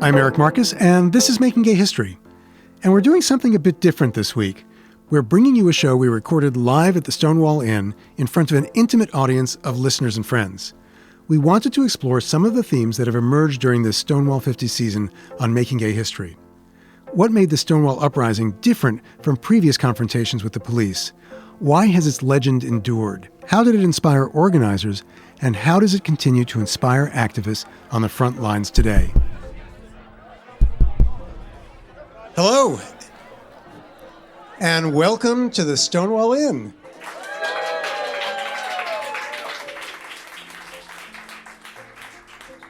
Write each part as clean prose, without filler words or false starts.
I'm Eric Marcus, and this is Making Gay History. And we're doing something a bit different this week. We're bringing you a show we recorded live at the Stonewall Inn in front of an intimate audience of listeners and friends. We wanted to explore some of the themes that have emerged during this Stonewall 50 season on Making Gay History. What made the Stonewall uprising different from previous confrontations with the police? Why has its legend endured? How did it inspire organizers? And how does it continue to inspire activists on the front lines today? Hello, and welcome to the Stonewall Inn.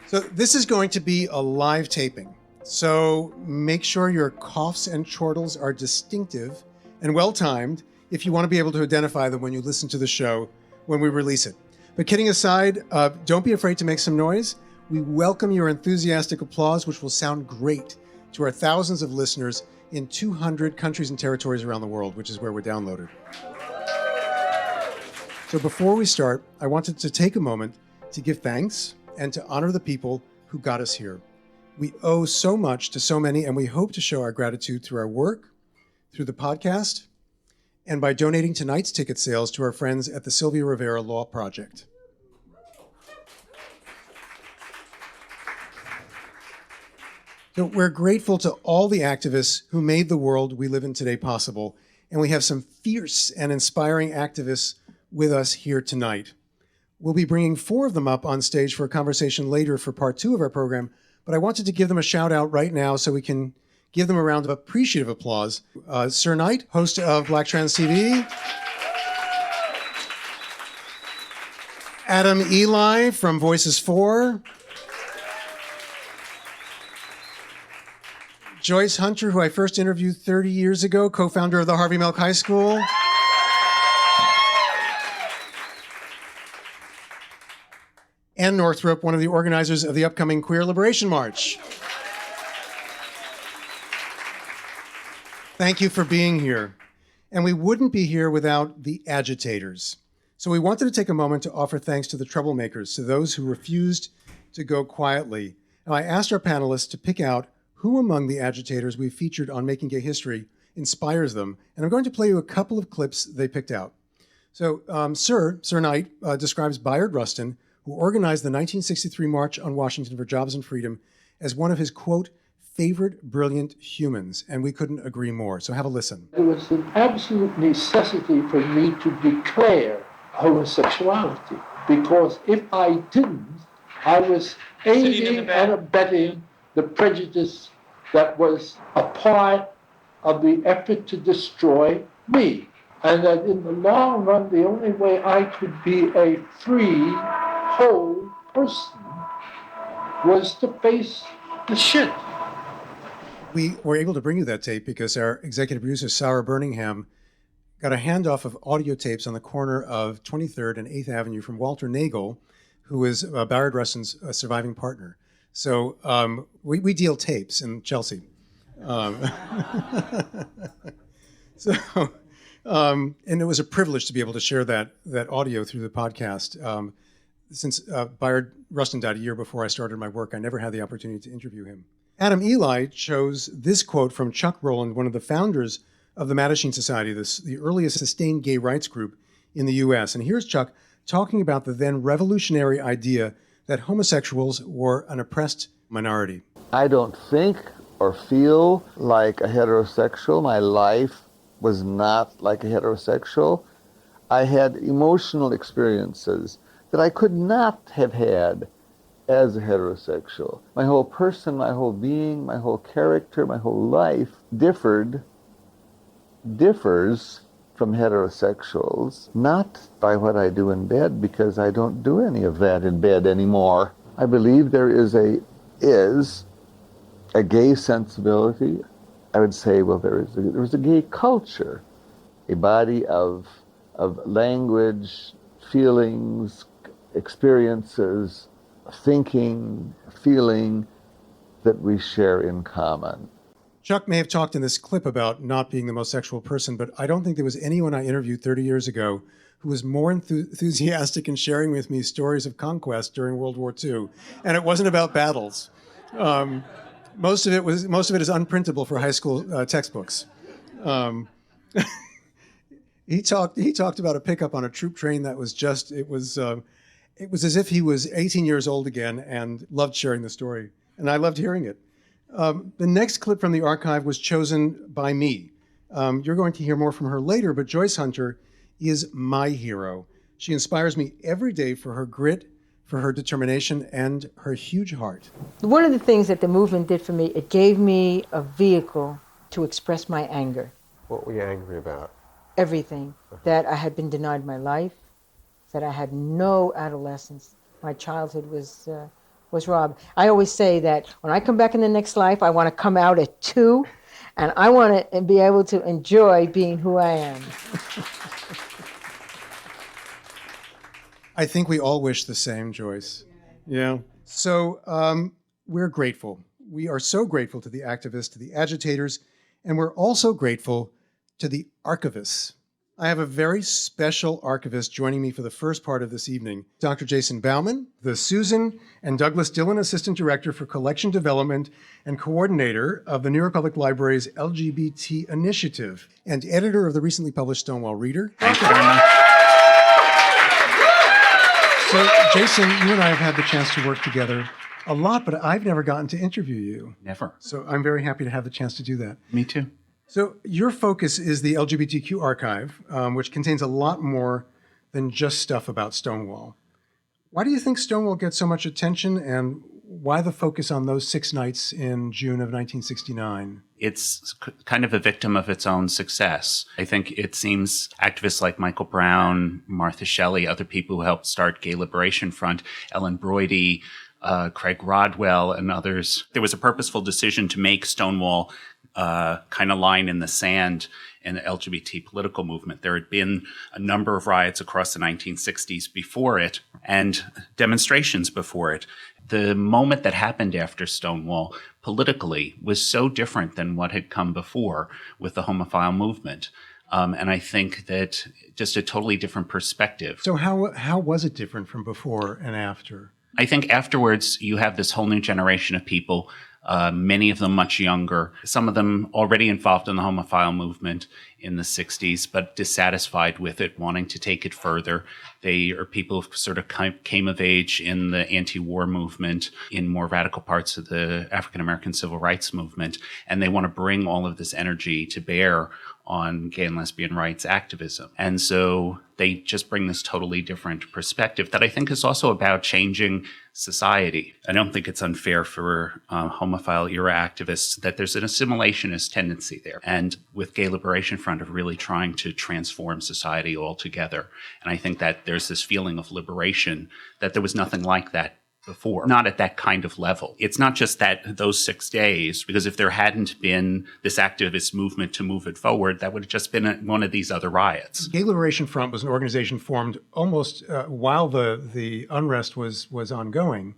So this is going to be a live taping. So make sure your coughs and chortles are distinctive and well-timed if you want to be able to identify them when you listen to the show when we release it. But kidding aside, don't be afraid to make some noise. We welcome your enthusiastic applause, which will sound great to our thousands of listeners in 200 countries and territories around the world, which is where we're downloaded. So before we start, I wanted to take a moment to give thanks and to honor the people who got us here. We owe so much to so many, and we hope to show our gratitude through our work, through the podcast, and by donating tonight's ticket sales to our friends at the Sylvia Rivera Law Project. So we're grateful to all the activists who made the world we live in today possible, and we have some fierce and inspiring activists with us here tonight. We'll be bringing 4 of them up on stage for a conversation later for part 2 of our program, but I wanted to give them a shout out right now so we can give them a round of appreciative applause. Sir Knight, host of Black Trans TV. Adam Eli from Voices 4. Joyce Hunter, who I first interviewed 30 years ago, co-founder of the Harvey Milk High School. Ann Northrup, one of the organizers of the upcoming Queer Liberation March. Thank you for being here. And we wouldn't be here without the agitators. So we wanted to take a moment to offer thanks to the troublemakers, to those who refused to go quietly. And I asked our panelists to pick out who among the agitators we've featured on Making Gay History inspires them. And I'm going to play you a couple of clips they picked out. So Sir Knight describes Bayard Rustin, who organized the 1963 March on Washington for Jobs and Freedom, as one of his, quote, favorite brilliant humans. And we couldn't agree more. So have a listen. There was an absolute necessity for me to declare homosexuality, because if I didn't, I was aiding and abetting the prejudice that was a part of the effort to destroy me. And that in the long run, the only way I could be a free, whole person was to face the shit. We were able to bring you that tape because our executive producer, Sarah Birmingham, got a handoff of audio tapes on the corner of 23rd and 8th Avenue from Walter Nagel, who is Bayard Rustin's surviving partner. So we deal tapes in Chelsea. And it was a privilege to be able to share that audio through the podcast. Since Bayard Rustin died a year before I started my work, I never had the opportunity to interview him. Adam Eli chose this quote from Chuck Rowland, one of the founders of the Mattachine Society, the earliest sustained gay rights group in the U.S. And here's Chuck talking about the then revolutionary idea that homosexuals were an oppressed minority. I don't think or feel like a heterosexual. My life was not like a heterosexual. I had emotional experiences that I could not have had as a heterosexual. My whole person, my whole being, my whole character, my whole life differs from heterosexuals, not by what I do in bed, because I don't do any of that in bed anymore. I believe there is a gay sensibility. I would say, well, there was a gay culture, a body of language, feelings, experiences, thinking, feeling that we share in common. Chuck may have talked in this clip about not being the most sexual person, but I don't think there was anyone I interviewed 30 years ago who was more enthusiastic in sharing with me stories of conquest during World War II. And it wasn't about battles. Most of it is unprintable for high school textbooks. Um, he talked about a pickup on a troop train that was just it was as if he was 18 years old again and loved sharing the story, and I loved hearing it. The next clip from the archive was chosen by me. You're going to hear more from her later, but Joyce Hunter is my hero. She inspires me every day for her grit, for her determination, and her huge heart. One of the things that the movement did for me, it gave me a vehicle to express my anger. What were you angry about? Everything. That I had been denied my life, that I had no adolescence. My childhood was robbed. I always say that when I come back in the next life, I want to come out at 2, and I want to be able to enjoy being who I am. I think we all wish the same, Joyce. Yeah. So we're grateful. We are so grateful to the activists, to the agitators, and we're also grateful to the archivists. I have a very special archivist joining me for the first part of this evening, Dr. Jason Bauman, the Susan and Douglas Dillon Assistant Director for Collection Development and Coordinator of the New York Public Library's LGBT Initiative and editor of the recently published Stonewall Reader. Thank you very much. So, Jason, you and I have had the chance to work together a lot, but I've never gotten to interview you. Never. So I'm very happy to have the chance to do that. Me too. So your focus is the LGBTQ archive, which contains a lot more than just stuff about Stonewall. Why do you think Stonewall gets so much attention, and why the focus on those 6 nights in June of 1969? It's kind of a victim of its own success. I think it seems activists like Michael Brown, Martha Shelley, other people who helped start Gay Liberation Front, Ellen Broidy, Craig Rodwell, and others. There was a purposeful decision to make Stonewall kind of line in the sand in the LGBT political movement. There had been a number of riots across the 1960s before it and demonstrations before it. The moment that happened after Stonewall politically was so different than what had come before with the homophile movement. And I think that just a totally different perspective. So how was it different from before and after? I think afterwards you have this whole new generation of people, many of them much younger, some of them already involved in the homophile movement in the 60s, but dissatisfied with it, wanting to take it further. They are people who sort of came of age in the anti-war movement, in more radical parts of the African-American civil rights movement, and they want to bring all of this energy to bear on gay and lesbian rights activism. And so they just bring this totally different perspective that I think is also about changing society. I don't think it's unfair for homophile era activists that there's an assimilationist tendency there. And with Gay Liberation Front of really trying to transform society altogether. And I think that there's this feeling of liberation that there was nothing like that before, not at that kind of level. It's not just that those 6 days, because if there hadn't been this activist movement to move it forward, that would have just been one of these other riots. Gay Liberation Front was an organization formed almost while the unrest was ongoing.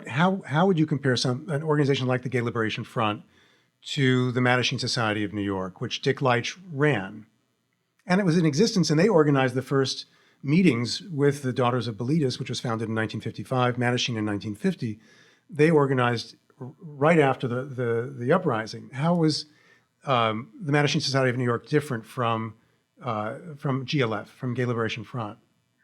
How would you compare an organization like the Gay Liberation Front to the Mattachine Society of New York, which Dick Leitch ran? And it was in existence, and they organized the first meetings with the Daughters of Bilitis, which was founded in 1955, Mattachine in 1950. They organized right after the uprising. How was the Mattachine Society of New York different from GLF, from Gay Liberation Front?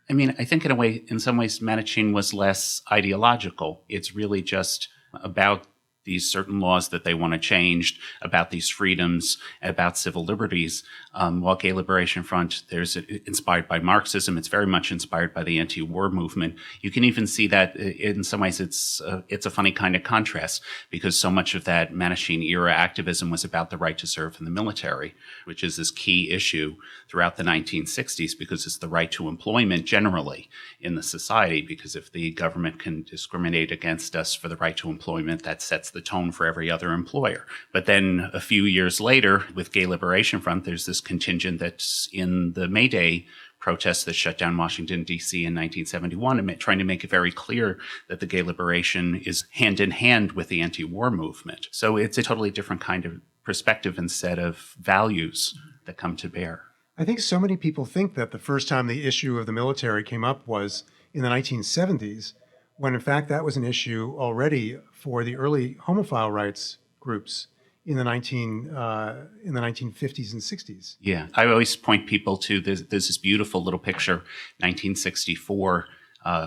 I mean, I think in some ways, Mattachine was less ideological. It's really just about these certain laws that they want to change, about these freedoms, about civil liberties. While Gay Liberation Front, there's inspired by Marxism. It's very much inspired by the anti-war movement. You can even see that in some ways it's a funny kind of contrast, because so much of that Mattachine era activism was about the right to serve in the military, which is this key issue throughout the 1960s, because it's the right to employment generally in the society, because if the government can discriminate against us for the right to employment, that sets the tone for every other employer. But then a few years later, with Gay Liberation Front, there's this contingent that's in the May Day protests that shut down Washington, D.C. in 1971, and trying to make it very clear that the gay liberation is hand in hand with the anti-war movement. So it's a totally different kind of perspective and set of values that come to bear. I think so many people think that the first time the issue of the military came up was in the 1970s, when in fact that was an issue already for the early homophile rights groups in the 1950s and 60s. Yeah, I always point people to there's this beautiful little picture, 1964.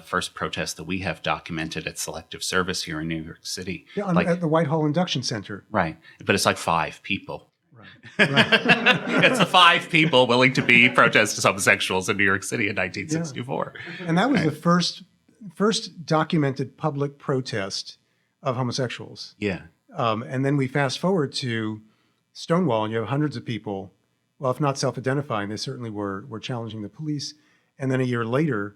First protest that we have documented at Selective Service here in New York City. Yeah, at the Whitehall Induction Center. Right, but it's like 5 people. Right. It's the 5 people willing to be protest as homosexuals in New York City in 1964. Yeah. And that was the first documented public protest of homosexuals. Yeah. And then we fast forward to Stonewall, and you have hundreds of people, well, if not self-identifying, they certainly were challenging the police. And then a year later,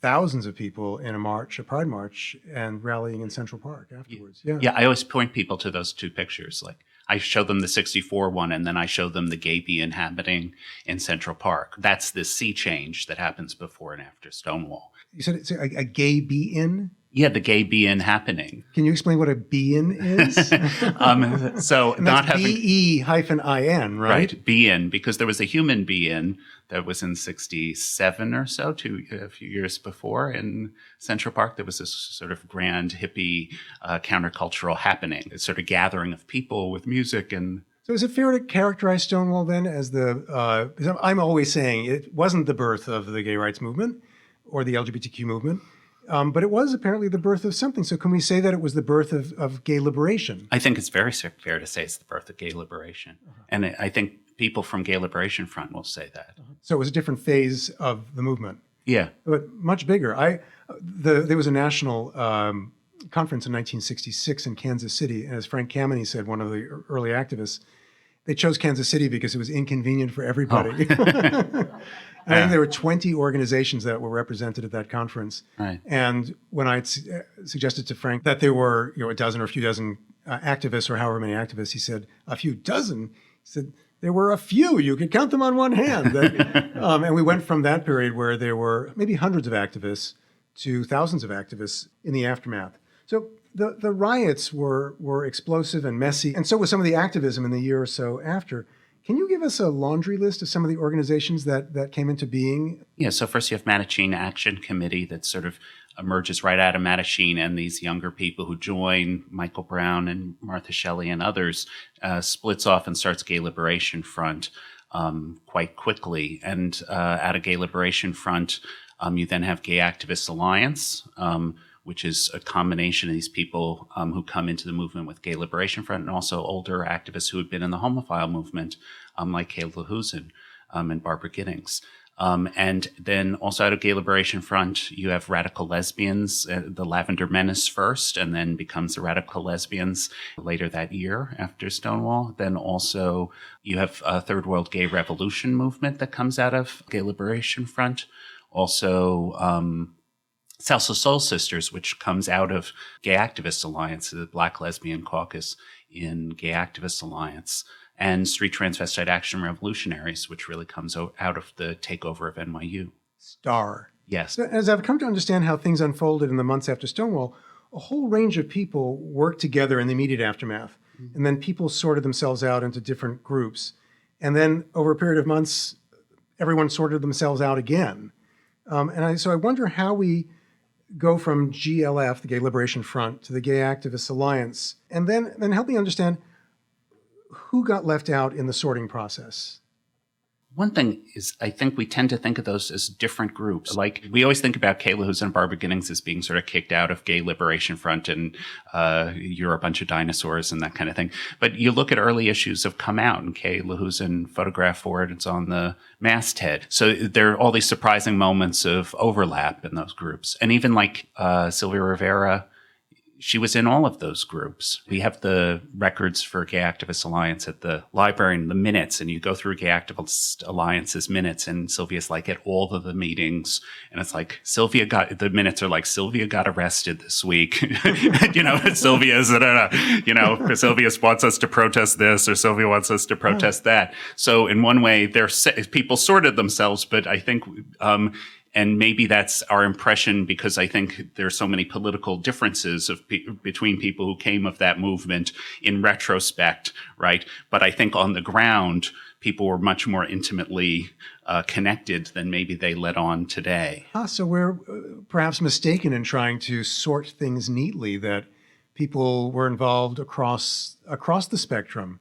thousands of people in a Pride March, and rallying in Central Park afterwards. Yeah, I always point people to those 2 pictures. Like, I show them the 64 one, and then I show them the gay be inhabiting in Central Park. That's the sea change that happens before and after Stonewall. You said it's a gay be-in? Yeah, the gay be-in happening. Can you explain what a be-in is? So and not that's having B-E-I-N, right? Right, be-in, because there was a human be-in that was in 67 or so, a few years before in Central Park. There was this sort of grand hippie countercultural happening, a sort of gathering of people with music and. So is it fair to characterize Stonewall then as because I'm always saying it wasn't the birth of the gay rights movement or the LGBTQ movement, but it was apparently the birth of something. So can we say that it was the birth of gay liberation? I think it's very fair to say it's the birth of gay liberation. And I think people from Gay Liberation Front will say that. So it was a different phase of the movement. Yeah. But much bigger. There was a national conference in 1966 in Kansas City, and as Frank Kameny said, one of the early activists, they chose Kansas City because it was inconvenient for everybody. I think there were 20 organizations that were represented at that conference. Right. And when I suggested to Frank that there were a dozen or a few dozen activists, or however many activists, he said, a few dozen? He said, there were a few. You could count them on one hand. And we went from that period where there were maybe hundreds of activists to thousands of activists in the aftermath. So the riots were explosive and messy, and so was some of the activism in the year or so after. Can you give us a laundry list of some of the organizations that came into being? Yeah, so first you have Mattachine Action Committee that sort of emerges right out of Mattachine, and these younger people who join, Michael Brown and Martha Shelley and others, splits off and starts Gay Liberation Front quite quickly. And out of Gay Liberation Front, you then have Gay Activists Alliance, which is a combination of these people who come into the movement with Gay Liberation Front, and also older activists who had been in the homophile movement, like Kayla Husen and Barbara Giddings. And then also out of Gay Liberation Front, you have Radical Lesbians, the Lavender Menace first, and then becomes the Radical Lesbians later that year after Stonewall. Then also you have a Third World Gay Revolution movement that comes out of Gay Liberation Front. Also, Salsa Soul Sisters, which comes out of Gay Activists Alliance, the Black Lesbian Caucus in Gay Activists Alliance, and Street Transvestite Action Revolutionaries, which really comes out of the takeover of NYU. STAR. Yes. So as I've come to understand how things unfolded in the months after Stonewall, a whole range of people worked together in the immediate aftermath. Mm-hmm. And then people sorted themselves out into different groups. And then over a period of months, everyone sorted themselves out again. So I wonder how we go from GLF, the Gay Liberation Front, to the Gay Activists Alliance, and then help me understand who got left out in the sorting process. One thing is, I think we tend to think of those as different groups. Like, we always think about Kayla Husen and Barbara Giddings as being sort of kicked out of Gay Liberation Front and you're a bunch of dinosaurs and that kind of thing. But you look at early issues of Come Out, and Kayla Husen photograph for it. It's on the masthead. So there are all these surprising moments of overlap in those groups. And even like Sylvia Rivera, she was in all of those groups. We have the records for Gay Activists Alliance at the library and the minutes, and you go through Gay Activist Alliance's minutes, and Sylvia's like at all of the meetings, and it's like the minutes are like, Sylvia got arrested this week. Sylvia wants us to protest this, or Sylvia wants us to protest that. So in one way, people sorted themselves, but I think and maybe that's our impression because I think there's so many political differences between people who came of that movement in retrospect, right? But I think on the ground, people were much more intimately connected than maybe they let on today. So we're perhaps mistaken in trying to sort things neatly, that people were involved across the spectrum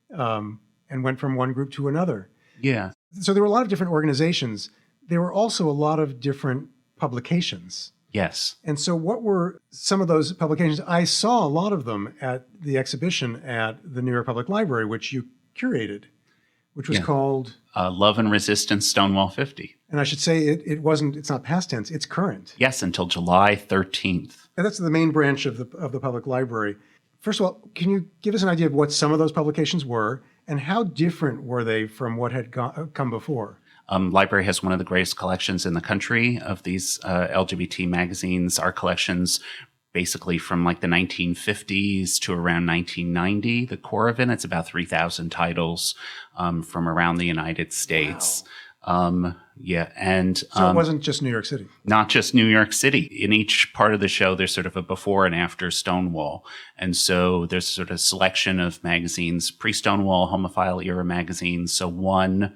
and went from one group to another. Yeah. So there were a lot of different organizations. There were also a lot of different publications. Yes. And so what were some of those publications? I saw a lot of them at the exhibition at the New York Public Library, which you curated, which was called Love and Resistance, Stonewall 50. And I should say it's not past tense, it's current. Yes, until July 13th. And that's the main branch of the public library. First of all, can you give us an idea of what some of those publications were and how different were they from what had come before? Library has one of the greatest collections in the country of these LGBT magazines. Our collections basically from like the 1950s to around 1990, the core of it. It's about 3,000 titles from around the United States. Wow. And so it wasn't just New York City. Not just New York City. In each part of the show, there's sort of a before and after Stonewall. And so there's sort of a selection of magazines, pre-Stonewall, homophile era magazines. So one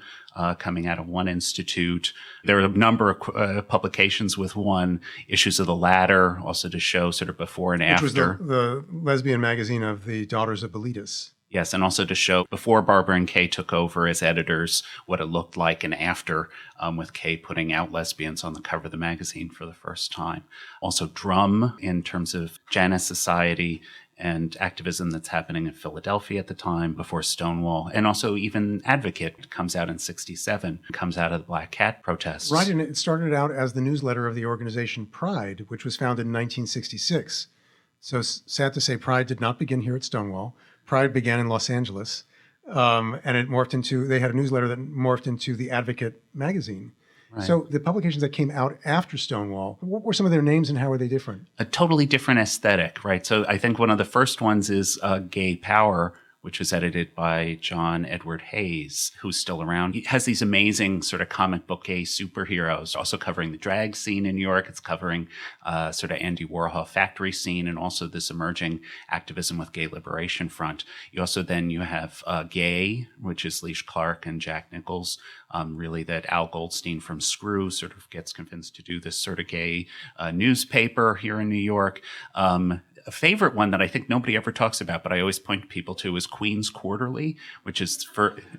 coming out of one institute. There are a number of publications with one, issues of the Ladder, also to show sort of before and after. Which was the lesbian magazine of the Daughters of Bilitis. Yes, and also to show before Barbara and Kay took over as editors what it looked like, and after, with Kay putting out lesbians on the cover of the magazine for the first time. Also Drum in terms of Janus Society and activism that's happening in Philadelphia at the time before Stonewall. And also even Advocate comes out in 1967, comes out of the Black Cat protests. Right, and it started out as the newsletter of the organization Pride, which was founded in 1966. So sad to say, Pride did not begin here at Stonewall. Pride began in Los Angeles, and it morphed into, they had a newsletter that morphed into the Advocate magazine. Right. So the publications that came out after Stonewall, what were some of their names and how were they different? A totally different aesthetic, right? So I think one of the first ones is Gay Power, which was edited by John Edward Hayes, who's still around. He has these amazing sort of comic book gay superheroes, also covering the drag scene in New York. It's covering sort of Andy Warhol factory scene and also this emerging activism with Gay Liberation Front. You have Gay, which is Leash Clark and Jack Nichols, really that Al Goldstein from Screw sort of gets convinced to do this sort of gay newspaper here in New York. A favorite one that I think nobody ever talks about, but I always point people to, is Queens Quarterly, which is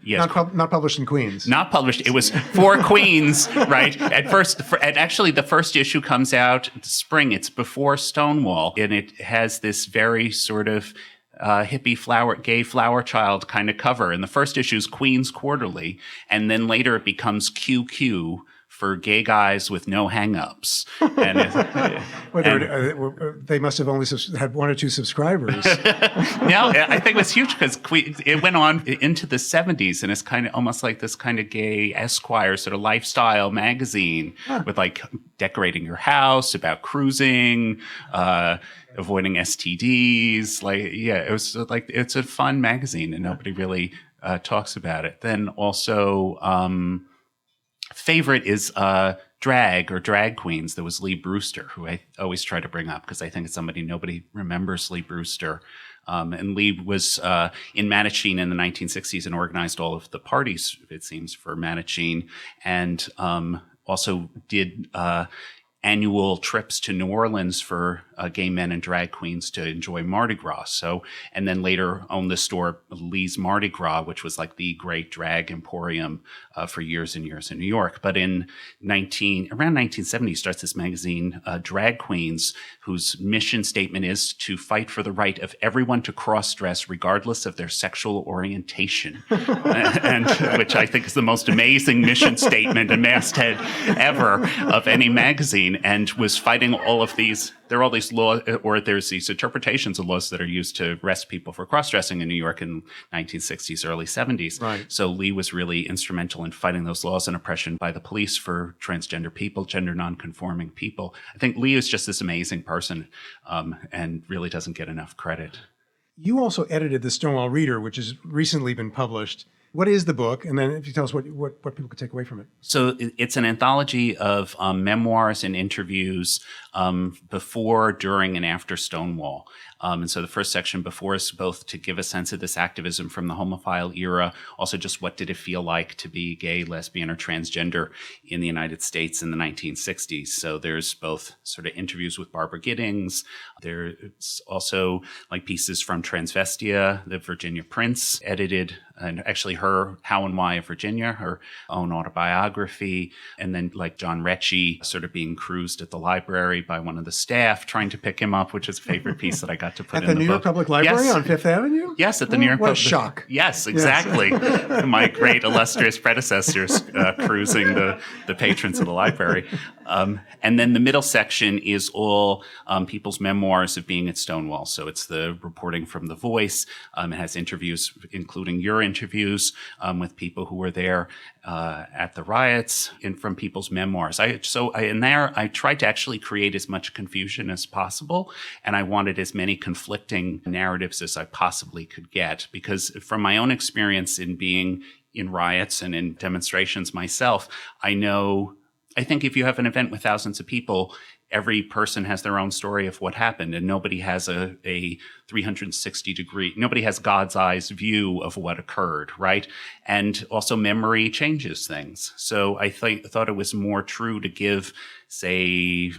not published in Queens. Not published. It was for Queens, right? At first, and actually, the first issue comes out in the spring. It's before Stonewall, and it has this very sort of hippie gay flower child kind of cover. And the first issue is Queens Quarterly, and then later it becomes QQ. For gay guys with no hang-ups. And they must have only had one or two subscribers. No, I think it was huge because it went on into the 70s, and it's kind of almost like this kind of gay Esquire sort of lifestyle magazine with like decorating your house, about cruising, avoiding STDs. It was like, it's a fun magazine, and nobody really talks about it. Then also, favorite is Drag or Drag Queens. There was Lee Brewster, who I always try to bring up because I think it's somebody nobody remembers, Lee Brewster. And Lee was in Mattachine in the 1960s and organized all of the parties, it seems, for Mattachine, and also did annual trips to New Orleans for gay men and drag queens to enjoy Mardi Gras. So, and then later owned the store Lee's Mardi Gras, which was like the great drag emporium for years and years in New York. But around 1970, starts this magazine, Drag Queens, whose mission statement is to fight for the right of everyone to cross-dress regardless of their sexual orientation, and which I think is the most amazing mission statement and masthead ever of any magazine. And was fighting all of these. There are all these laws, or there's these interpretations of laws that are used to arrest people for cross-dressing in New York in 1960s, early 70s. Right. So Lee was really instrumental in fighting those laws and oppression by the police for transgender people, gender non-conforming people. I think Lee is just this amazing person, and really doesn't get enough credit. You also edited the Stonewall Reader, which has recently been published. What is the book? And then if you tell us what people could take away from it. So it's an anthology of memoirs and interviews before, during, and after Stonewall. And so the first section before is both to give a sense of this activism from the homophile era, also just what did it feel like to be gay, lesbian, or transgender in the United States in the 1960s. So there's both sort of interviews with Barbara Giddings. There's also like pieces from Transvestia that Virginia Prince edited, and actually her How and Why of Virginia, her own autobiography. And then like John Recchi sort of being cruised at the library by one of the staff trying to pick him up, which is a favorite piece that I got to put in the book. At the New York Public Library Yes. on Fifth Avenue? Yes, at the New York What a Public. shock. Yes, exactly. My great illustrious predecessors cruising the patrons of the library. And then the middle section is all people's memoirs of being at Stonewall. So it's the reporting from The Voice. It has interviews, including your interviews with people who were there at the riots, and from people's memoirs. In there, I tried to actually create as much confusion as possible, and I wanted as many conflicting narratives as I possibly could get, because from my own experience in being in riots and in demonstrations myself, I think if you have an event with thousands of people, every person has their own story of what happened, and nobody has a 360-degree, nobody has God's eyes view of what occurred, right? And also memory changes things. So I thought it was more true to give, say,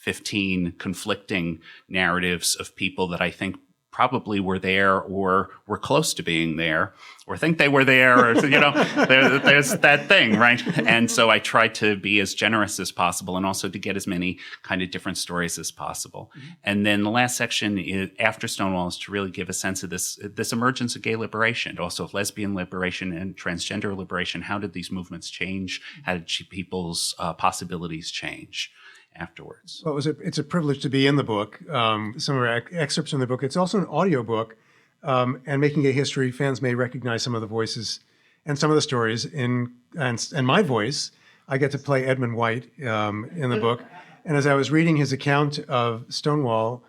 15 conflicting narratives of people that I think probably were there or were close to being there or think they were there, or, there's that thing, right? And so I tried to be as generous as possible and also to get as many kind of different stories as possible. Mm-hmm. And then the last section is, after Stonewall, is to really give a sense of this emergence of gay liberation, also of lesbian liberation and transgender liberation. How did these movements change? How did people's possibilities change afterwards? Well, it's a privilege to be in the book. Some of our excerpts from the book. It's also an audio book, and Making Gay History, fans may recognize some of the voices and some of the stories. And my voice, I get to play Edmund White in the book. And as I was reading his account of Stonewall,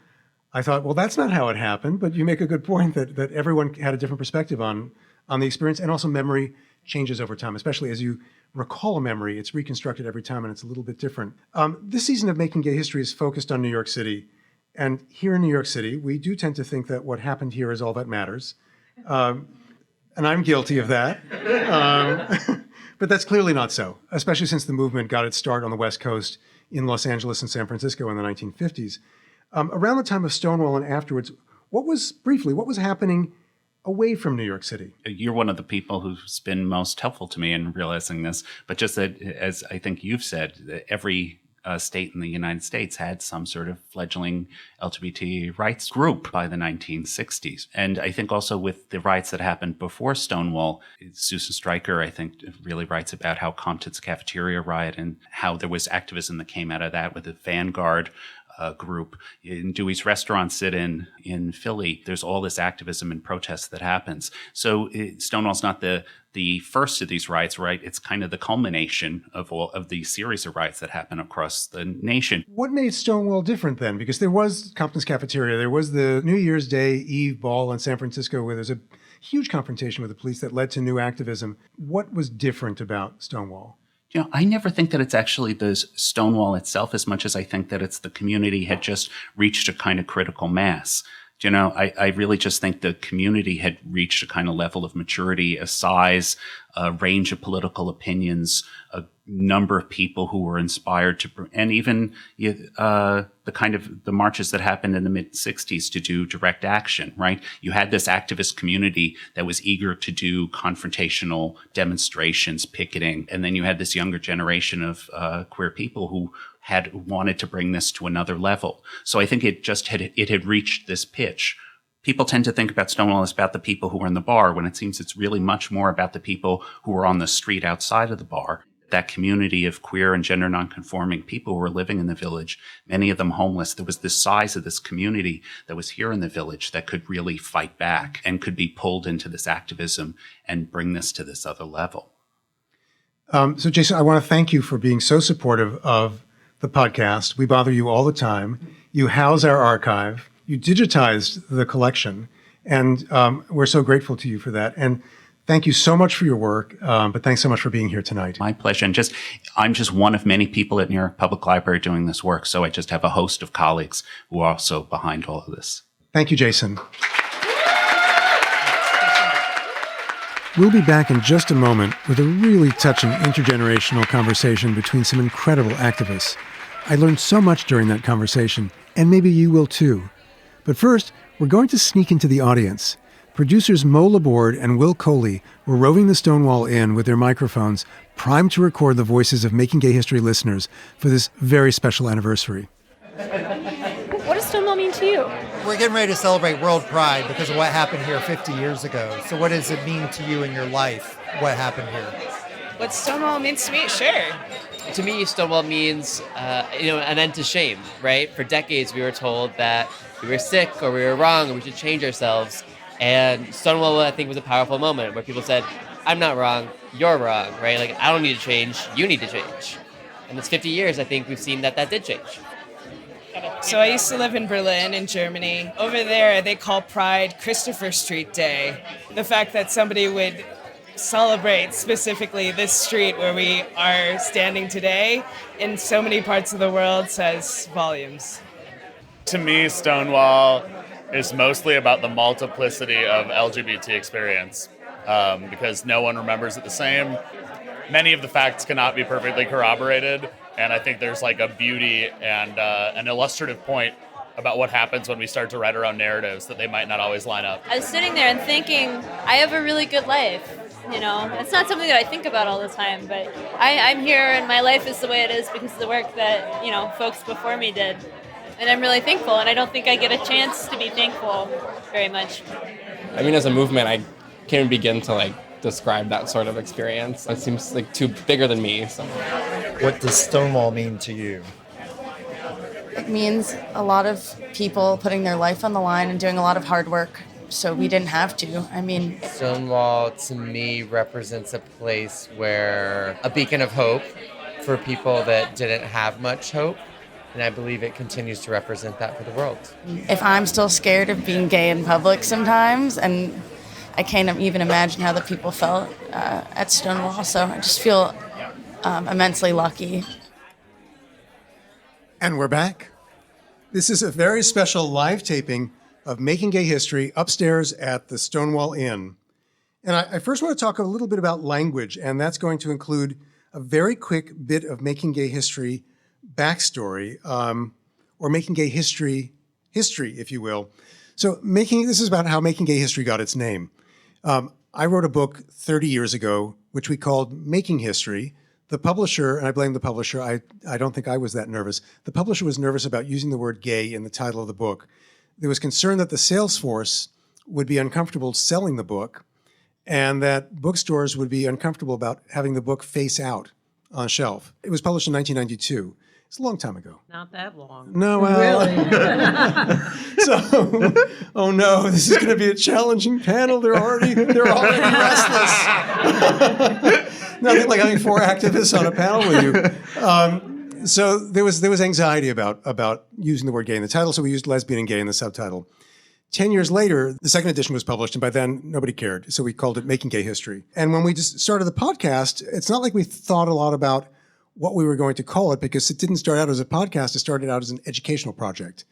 I thought, well, that's not how it happened. But you make a good point that everyone had a different perspective on the experience, and also memory changes over time, especially as you recall a memory. It's reconstructed every time, and it's a little bit different. This season of Making Gay History is focused on New York City. And here in New York City, we do tend to think that what happened here is all that matters. And I'm guilty of that. But that's clearly not so, especially since the movement got its start on the West Coast in Los Angeles and San Francisco in the 1950s. Around the time of Stonewall and afterwards, what was happening away from New York City? You're one of the people who's been most helpful to me in realizing this, but just that, as I think you've said, every state in the United States had some sort of fledgling LGBT rights group by the 1960s. And I think also with the riots that happened before Stonewall, Susan Stryker, I think, really writes about how Compton's cafeteria riot and how there was activism that came out of that with the Vanguard group. In Dewey's restaurant sit-in in Philly, there's all this activism and protest that happens. So Stonewall's not the first of these riots, right? It's kind of the culmination of all of the series of riots that happen across the nation. What made Stonewall different then? Because there was Compton's cafeteria, there was the New Year's Day Eve ball in San Francisco where there's a huge confrontation with the police that led to new activism. What was different about Stonewall? I never think that it's actually the Stonewall itself as much as I think that it's the community had just reached a kind of critical mass. I really just think the community had reached a kind of level of maturity, a size, a range of political opinions, a number of people who were inspired to, and even the kind of the marches that happened in the mid 60s to do direct action, right? You had this activist community that was eager to do confrontational demonstrations, picketing, and then you had this younger generation of queer people who had wanted to bring this to another level. So I think it had reached this pitch. People tend to think about Stonewall as about the people who were in the bar, when it seems it's really much more about the people who were on the street outside of the bar. That community of queer and gender nonconforming people who were living in the village, many of them homeless. There was this size of this community that was here in the village that could really fight back and could be pulled into this activism and bring this to this other level. So Jason, I want to thank you for being so supportive of the podcast. We bother you all the time. You house our archive. You digitized the collection. And we're so grateful to you for that. And thank you so much for your work. But thanks so much for being here tonight. My pleasure. And I'm just one of many people at New York Public Library doing this work. So I just have a host of colleagues who are also behind all of this. Thank you, Jason. We'll be back in just a moment with a really touching intergenerational conversation between some incredible activists. I learned so much during that conversation, and maybe you will too. But first, we're going to sneak into the audience. Producers Mo Laborde and Will Coley were roving the Stonewall Inn with their microphones, primed to record the voices of Making Gay History listeners for this very special anniversary. What does Stonewall mean to you? We're getting ready to celebrate World Pride because of what happened here 50 years ago. So what does it mean to you in your life, what happened here? What Stonewall means to me? Sure. To me, Stonewall means, an end to shame, right? For decades, we were told that we were sick or we were wrong or we should change ourselves. And Stonewall, I think, was a powerful moment where people said, I'm not wrong, you're wrong, right? Like, I don't need to change, you need to change. And it's 50 years, I think we've seen that did change. So I used to live in Berlin, in Germany. Over there, they call Pride Christopher Street Day. The fact that somebody would celebrate specifically this street where we are standing today in so many parts of the world says volumes. To me, Stonewall is mostly about the multiplicity of LGBT experience because no one remembers it the same. Many of the facts cannot be perfectly corroborated, and I think there's like a beauty and an illustrative point about what happens when we start to write our own narratives that they might not always line up. I was sitting there and thinking, I have a really good life. It's not something that I think about all the time, but I'm here and my life is the way it is because of the work that, folks before me did. And I'm really thankful, and I don't think I get a chance to be thankful very much. I mean, as a movement, I can't even begin to, describe that sort of experience. It seems, too bigger than me, so. What does Stonewall mean to you? It means a lot of people putting their life on the line and doing a lot of hard work, so we didn't have to. Stonewall, to me, represents a place where a beacon of hope for people that didn't have much hope. And I believe it continues to represent that for the world. If I'm still scared of being gay in public sometimes, and I can't even imagine how the people felt at Stonewall, so I just feel immensely lucky. And we're back. This is a very special live taping of Making Gay History upstairs at the Stonewall Inn. And I first want to talk a little bit about language, and that's going to include a very quick bit of Making Gay History backstory, or Making Gay History, if you will. So this is about how Making Gay History got its name. I wrote a book 30 years ago, which we called Making History. The publisher, and I blame the publisher, I don't think I was that nervous. The publisher was nervous about using the word gay in the title of the book. There was concern that the sales force would be uncomfortable selling the book, and that bookstores would be uncomfortable about having the book face out on a shelf. It was published in 1992. It's a long time ago. Not that long. No, well. Really? So, oh no, this is going to be a challenging panel. They're already restless. Nothing like having 4 activists on a panel with you. So there was anxiety about using the word gay in the title, so we used lesbian and gay in the subtitle. 10 years later, the second edition was published, and by then nobody cared. So we called it Making Gay History. And when we just started the podcast, it's not like we thought a lot about what we were going to call it, because it didn't start out as a podcast. It started out as an educational project.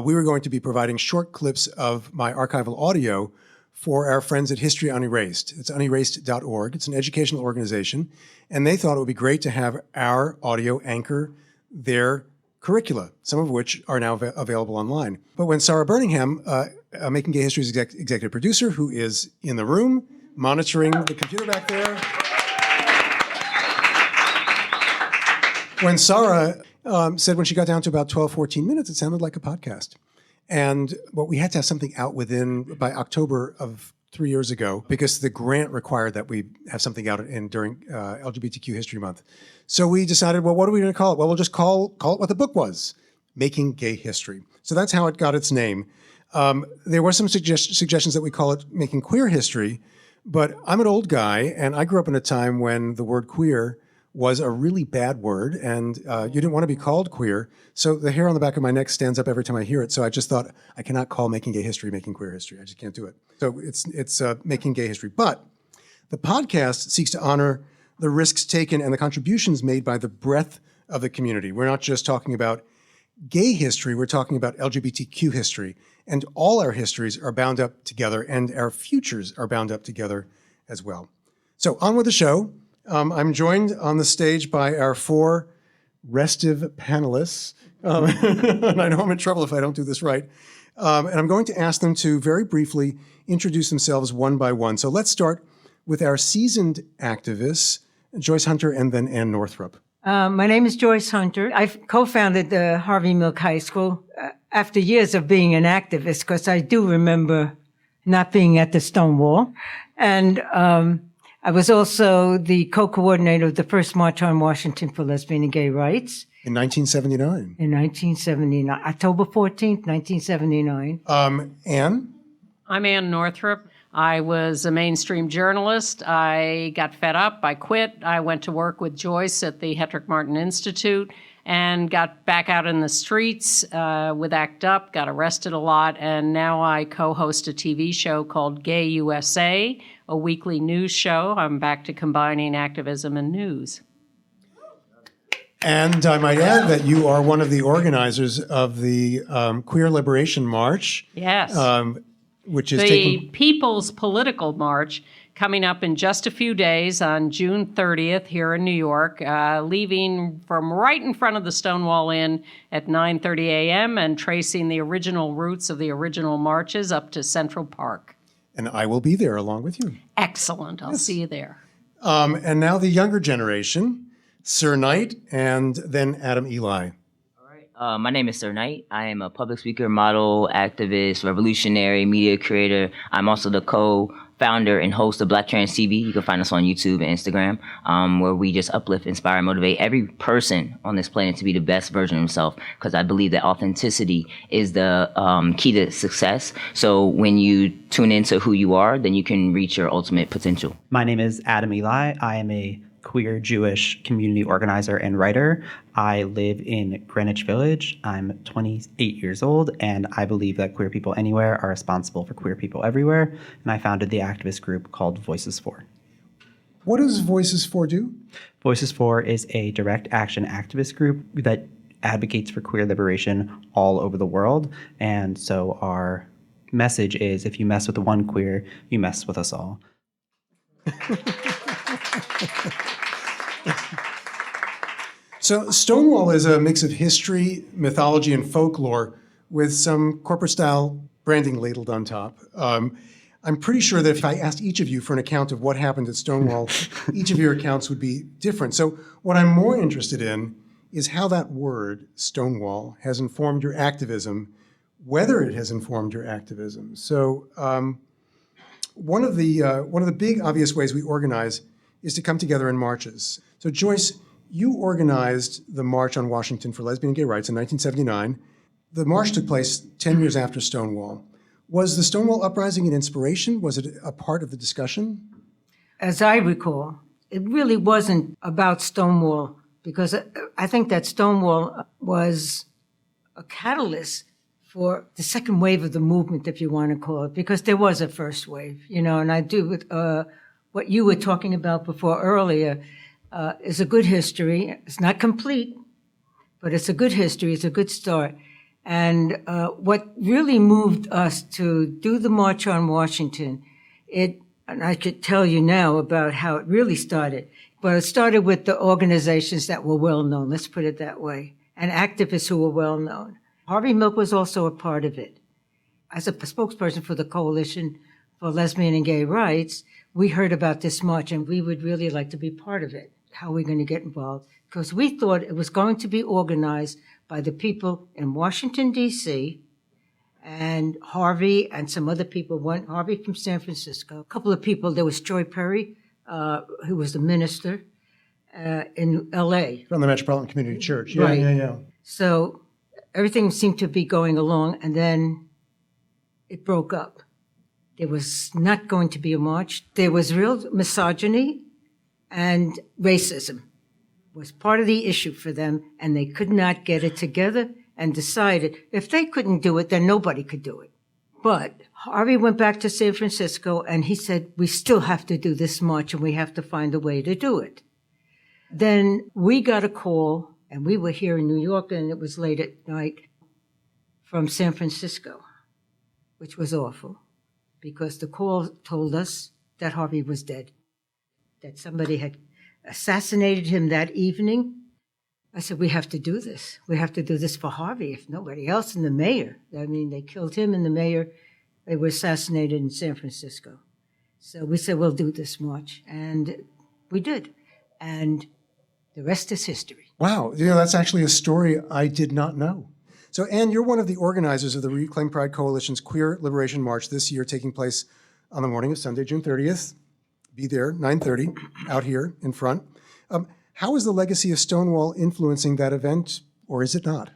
We were going to be providing short clips of my archival audio for our friends at History Unerased. It's unerased.org. It's an educational organization. And they thought it would be great to have our audio anchor their curricula, some of which are now available online. But when Sarah Birmingham, Making Gay History's executive producer, who is in the room monitoring the computer back there, when Sarah said when she got down to about 12, 14 minutes, it sounded like a podcast. And we had to have something out by October of 3 years ago, because the grant required that we have something out during LGBTQ History Month. So we decided, well, what are we going to call it? Well, we'll just call it what the book was, Making Gay History. So that's how it got its name. There were some suggestions that we call it Making Queer History, but I'm an old guy, and I grew up in a time when the word queer was a really bad word, and you didn't want to be called queer. So the hair on the back of my neck stands up every time I hear it. So I just thought, I cannot call Making Gay History Making Queer History. I just can't do it. So it's Making Gay History. But the podcast seeks to honor the risks taken and the contributions made by the breadth of the community. We're not just talking about gay history, we're talking about LGBTQ history. And all our histories are bound up together, and our futures are bound up together as well. So on with the show. I'm joined on the stage by our 4 restive panelists. And I know I'm in trouble if I don't do this right. And I'm going to ask them to very briefly introduce themselves one by one. So let's start with our seasoned activists, Joyce Hunter and then Ann Northrup. My name is Joyce Hunter. I co-founded the Harvey Milk High School after years of being an activist, because I do remember not being at the Stonewall. And I was also the co-coordinator of the first March on Washington for Lesbian and Gay Rights. In 1979. In 1979, October 14th, 1979. Ann? I'm Ann Northrup. I was a mainstream journalist. I got fed up. I quit. I went to work with Joyce at the Hetrick Martin Institute and got back out in the streets with ACT UP, got arrested a lot, and now I co-host a TV show called Gay USA, a weekly news show. I'm back to combining activism and news. And I might add that you are one of the organizers of the Queer Liberation March. Yes. Which is the People's Political March coming up in just a few days on June 30th here in New York, leaving from right in front of the Stonewall Inn at 9:30 a.m. and tracing the original routes of the original marches up to Central Park. And I will be there along with you. Excellent. I'll see you there. And now the younger generation, Sir Knight and then Adam Eli. My name is Sir Knight. I am a public speaker, model, activist, revolutionary, media creator. I'm also the co-founder and host of Black Trans TV. You can find us on YouTube and Instagram, where we just uplift, inspire, and motivate every person on this planet to be the best version of himself, because I believe that authenticity is the key to success. So when you tune into who you are, then you can reach your ultimate potential. My name is Adam Eli. I am a queer Jewish community organizer and writer. I live in Greenwich Village. I'm 28 years old, and I believe that queer people anywhere are responsible for queer people everywhere. And I founded the activist group called Voices For. What does Voices For do? Voices For is a direct action activist group that advocates for queer liberation all over the world. And so our message is, if you mess with the one queer, you mess with us all. So Stonewall is a mix of history, mythology, and folklore with some corporate-style branding ladled on top. I'm pretty sure that if I asked each of you for an account of what happened at Stonewall, each of your accounts would be different. So what I'm more interested in is how that word, Stonewall, has informed your activism, whether it has informed your activism. So one of the big obvious ways we organize is to come together in marches. So Joyce, you organized the March on Washington for Lesbian and Gay Rights in 1979. The march took place 10 years after Stonewall. Was the Stonewall uprising an inspiration? Was it a part of the discussion? As I recall, it really wasn't about Stonewall, because I think that Stonewall was a catalyst for the second wave of the movement, if you want to call it, because there was a first wave, and I do with what you were talking about before earlier. Is a good history. It's not complete, but it's a good history. It's a good start. And what really moved us to do the March on Washington, and I could tell you now about how it really started, but it started with the organizations that were well known, let's put it that way, and activists who were well known. Harvey Milk was also a part of it. As a spokesperson for the Coalition for Lesbian and Gay Rights, we heard about this march and we would really like to be part of it. How are we going to get involved? Because we thought it was going to be organized by the people in Washington, D.C., and Harvey and some other people. Harvey from San Francisco, a couple of people. There was Joy Perry, who was the minister in L.A. From the Metropolitan Community Church. Yeah, Right. yeah. So everything seemed to be going along, and then it broke up. There was not going to be a march. There was real misogyny, and racism was part of the issue for them, and they could not get it together and decided if they couldn't do it, then nobody could do it. But Harvey went back to San Francisco, and he said, we still have to do this march, and we have to find a way to do it. Then we got a call And we were here in New York, and it was late at night from San Francisco, which was awful because the call told us that Harvey was dead, that somebody had assassinated him that evening. I said, we have to do this. We have to do this for Harvey, if nobody else, and the mayor. I mean, they killed him and the mayor. They were assassinated in San Francisco. So we said, we'll do this march. And we did. And the rest is history. Wow, that's actually a story I did not know. So, Anne, you're one of the organizers of the Reclaim Pride Coalition's Queer Liberation March this year, taking place on the morning of Sunday, June 30th. Be there, 9:30, out here in front. How is the legacy of Stonewall influencing that event, or is it not?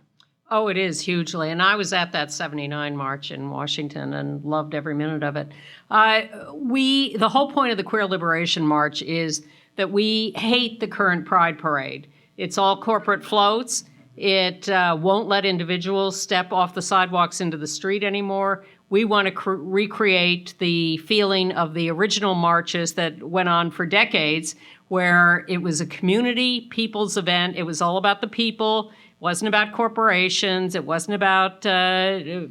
Oh, it is hugely. And I was at that 79 march in Washington and loved every minute of it. The whole point of the Queer Liberation March is that we hate the current Pride Parade. It's all corporate floats. It won't let individuals step off the sidewalks into the street anymore. We want to recreate the feeling of the original marches that went on for decades, where it was a community, people's event. It was all about the people. It wasn't about corporations. It wasn't about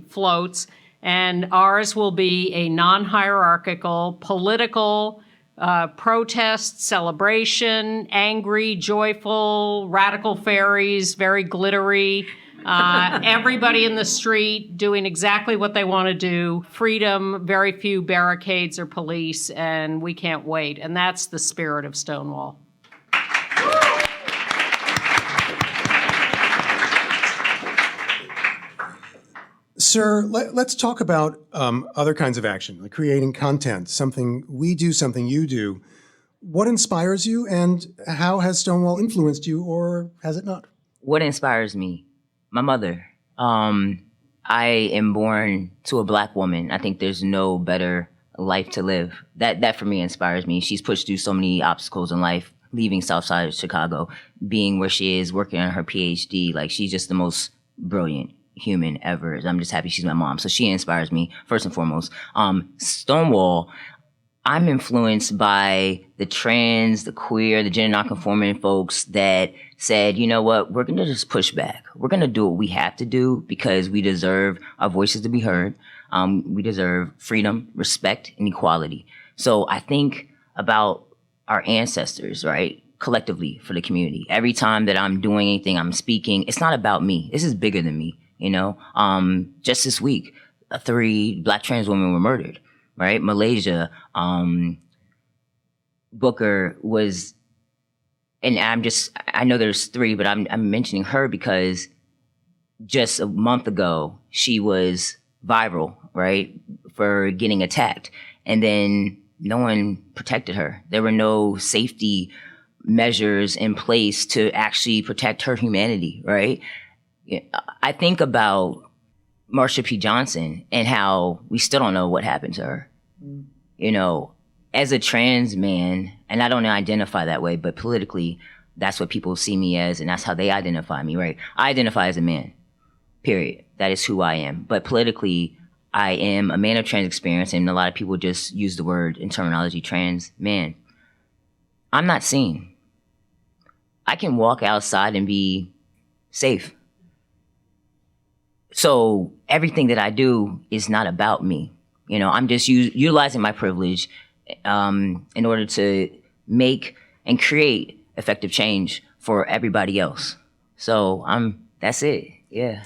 floats. And ours will be a non-hierarchical, political protest, celebration, angry, joyful, radical fairies, very glittery, everybody in the street doing exactly what they want to do, freedom, very few barricades or police, and we can't wait. And that's the spirit of Stonewall. Sir, let's talk about other kinds of action, like creating content, something we do, something you do. What inspires you, and how has Stonewall influenced you, or has it not? What inspires me? My mother. I am born to a Black woman. I think there's no better life to live. That for me inspires me. She's pushed through so many obstacles in life, leaving Southside of Chicago, being where she is, working on her PhD. Like, she's just the most brilliant human ever. I'm just happy she's my mom. So she inspires me first and foremost. Stonewall, I'm influenced by the trans, the queer, the gender nonconforming folks that said, you know what, we're going to just push back. We're going to do what we have to do because we deserve our voices to be heard. We deserve freedom, respect, and equality. So I think about our ancestors, right? Collectively for the community. Every time that I'm doing anything, I'm speaking, it's not about me. This is bigger than me. You know, just this week, 3 Black trans women were murdered, right? Malaysia, Booker was, and I know there's 3, but I'm mentioning her because just a month ago, she was viral, right, for getting attacked. And then no one protected her. There were no safety measures in place to actually protect her humanity, right? I think about Marsha P. Johnson and how we still don't know what happened to her. You know, as a trans man, and I don't identify that way, but politically, that's what people see me as, and that's how they identify me, right? I identify as a man, period. That is who I am. But politically, I am a man of trans experience, and a lot of people just use the word in terminology trans man. I'm not seen. I can walk outside and be safe. So everything that I do is not about me. You know, I'm just utilizing my privilege in order to make and create effective change for everybody else. So that's it, yeah.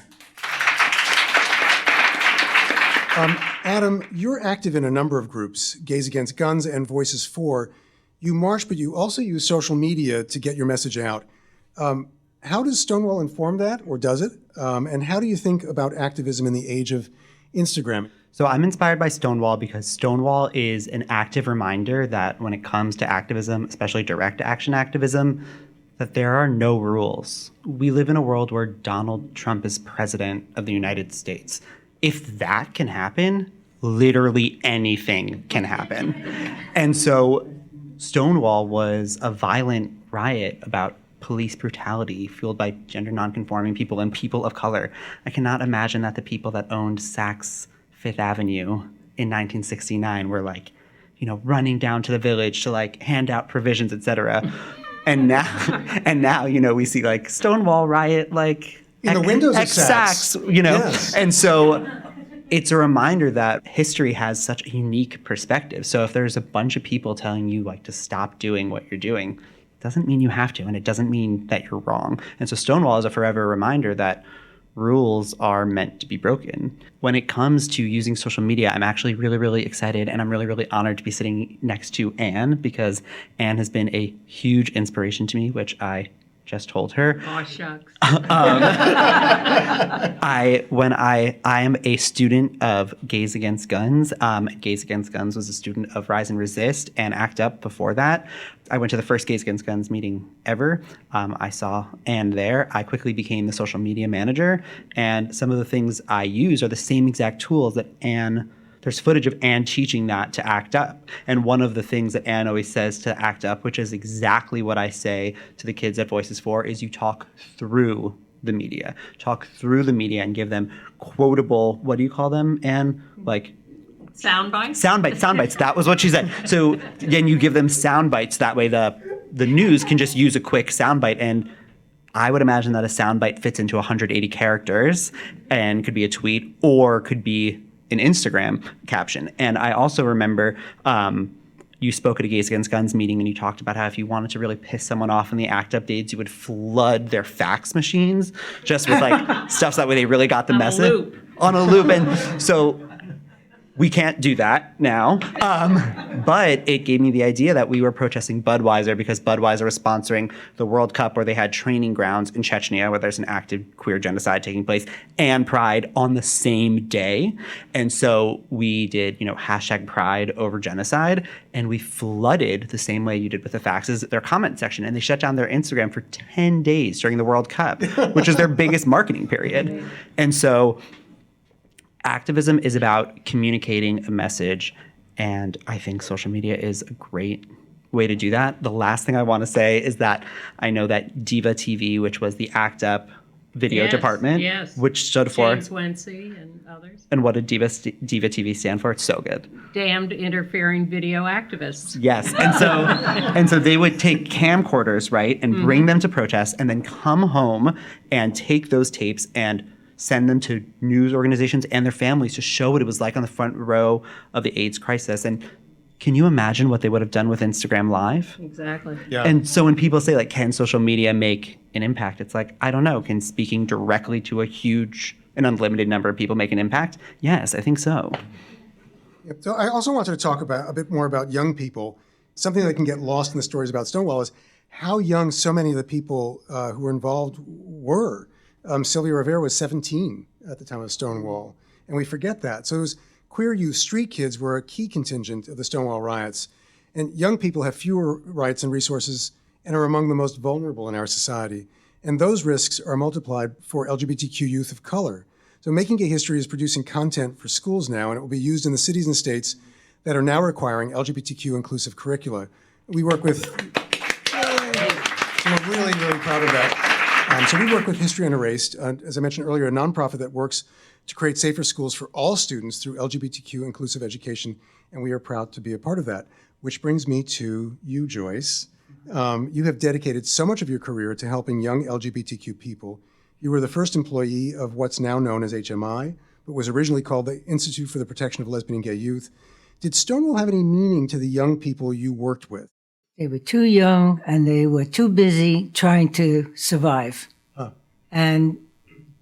Adam, you're active in a number of groups, Gays Against Guns and Voices For. You march, but you also use social media to get your message out. How does Stonewall inform that, or does it? And how do you think about activism in the age of Instagram? So I'm inspired by Stonewall because Stonewall is an active reminder that when it comes to activism, especially direct action activism, that there are no rules. We live in a world where Donald Trump is president of the United States. If that can happen, literally anything can happen. And so Stonewall was a violent riot about police brutality fueled by gender nonconforming people and people of color. I cannot imagine that the people that owned Saks Fifth Avenue in 1969 were running down to the village to hand out provisions, etc. And now, we see like Stonewall riot, like in the windows of Saks, Yes. And so it's a reminder that history has such a unique perspective. So if there's a bunch of people telling you like to stop doing what you're doing, it doesn't mean you have to, and it doesn't mean that you're wrong. And so Stonewall is a forever reminder that rules are meant to be broken. When it comes to using social media, I'm actually really, really excited, and I'm really, really honored to be sitting next to Anne, because Anne has been a huge inspiration to me, which I just told her. Oh, shucks. I am a student of Gays Against Guns. Gays Against Guns was a student of Rise and Resist and ACT UP before that. I went to the first Gays Against Guns meeting ever. I saw Anne there. I quickly became the social media manager, and some of the things I use are the same exact tools that Anne. There's footage of Anne teaching that to ACT UP. And one of the things that Anne always says to ACT UP, which is exactly what I say to the kids at Voices For, is you talk through the media. Talk through the media and give them quotable, what do you call them, Anne? Like sound bites? Sound bites. That was what she said. So then you give them sound bites. That way the news can just use a quick sound bite. And I would imagine that a sound bite fits into 180 characters and could be a tweet or could be an Instagram caption. And I also remember you spoke at a Gays Against Guns meeting, and you talked about how if you wanted to really piss someone off in the ACT UP days, you would flood their fax machines just with like stuff, so that way they really got the message. On a loop. And so we can't do that now. But it gave me the idea that we were protesting Budweiser because Budweiser was sponsoring the World Cup, where they had training grounds in Chechnya where there's an active queer genocide taking place, and Pride on the same day. And so we did, hashtag Pride over genocide, and we flooded the same way you did with the faxes, their comment section, and they shut down their Instagram for 10 days during the World Cup, which is their biggest marketing period. And so activism is about communicating a message, and I think social media is a great way to do that. The last thing I want to say is that I know that Diva TV, which was the ACT UP video department, which stood for James Wency and others. And what did Diva TV stand for? It's so good. Damned interfering video activists. Yes, and so they would take camcorders, right, and bring them to protests, and then come home and take those tapes and send them to news organizations and their families to show what it was like on the front row of the AIDS crisis. And can you imagine what they would have done with Instagram Live? Exactly. Yeah. And so when people say, like, can social media make an impact? It's like, I don't know. Can speaking directly to an unlimited number of people make an impact? Yes, I think so. Yep. So I also wanted to talk a bit more about young people. Something that can get lost in the stories about Stonewall is how young so many of the people who were involved were. Sylvia Rivera was 17 at the time of Stonewall, and we forget that. So those queer youth street kids were a key contingent of the Stonewall riots. And young people have fewer rights and resources and are among the most vulnerable in our society. And those risks are multiplied for LGBTQ youth of color. So Making Gay History is producing content for schools now, and it will be used in the cities and states that are now requiring LGBTQ inclusive curricula. We work with, so we're really, really proud of that. So we work with History Unerased, as I mentioned earlier, a nonprofit that works to create safer schools for all students through LGBTQ inclusive education, and we are proud to be a part of that. Which brings me to you, Joyce. You have dedicated so much of your career to helping young LGBTQ people. You were the first employee of what's now known as HMI, but was originally called the Institute for the Protection of Lesbian and Gay Youth. Did Stonewall have any meaning to the young people you worked with? They were too young and they were too busy trying to survive. And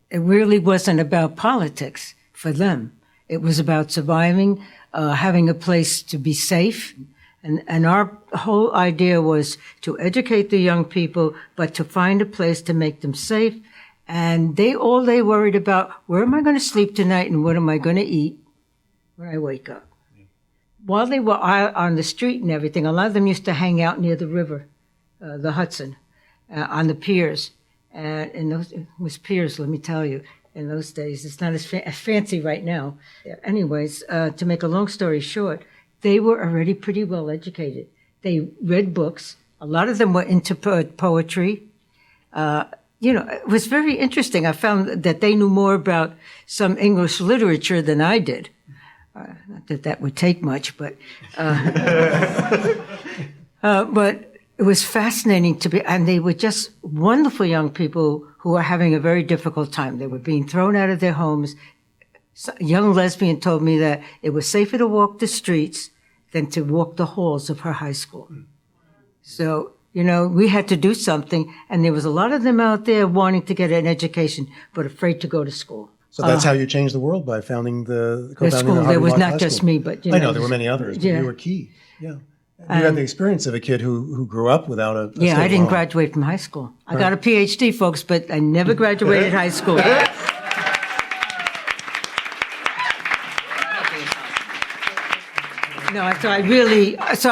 it really wasn't about politics for them. It was about surviving, having a place to be safe. And our whole idea was to educate the young people, but to find a place to make them safe. And they worried about, where am I going to sleep tonight and what am I going to eat when I wake up? While they were out on the street and everything, a lot of them used to hang out near the river, the Hudson, on the piers. And it was piers, let me tell you, in those days. It's not as fancy right now. Anyways, to make a long story short, they were already pretty well educated. They read books. A lot of them were into poetry. It was very interesting. I found that they knew more about some English literature than I did. Not that would take much, but it was fascinating to be, and they were just wonderful young people who were having a very difficult time. They were being thrown out of their homes. A young lesbian told me that it was safer to walk the streets than to walk the halls of her high school. So, we had to do something, and there was a lot of them out there wanting to get an education, but afraid to go to school. So that's how you changed the world, by co-founding the the school. Harvard There was Law not High just School. me, but I know there were many others, but Yeah. you were key. Yeah. You had the experience of a kid who grew up without a Yeah, I stable didn't home. graduate from high school. I got a PhD, folks, but I never graduated high school. No, so I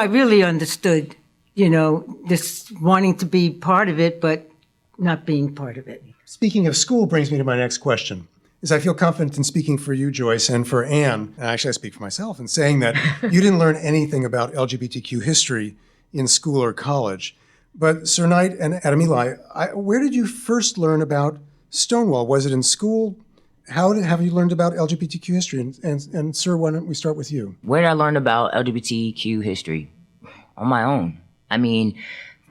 really understood, this wanting to be part of it, but not being part of it. Speaking of school brings me to my next question. Is I feel confident in speaking for you, Joyce, and for Anne, and actually I speak for myself, in saying that you didn't learn anything about LGBTQ history in school or college. But Sir Knight and Adam Eli, where did you first learn about Stonewall? Was it in school? Have you learned about LGBTQ history? And Sir, why don't we start with you? Where did I learn about LGBTQ history? On my own. I mean,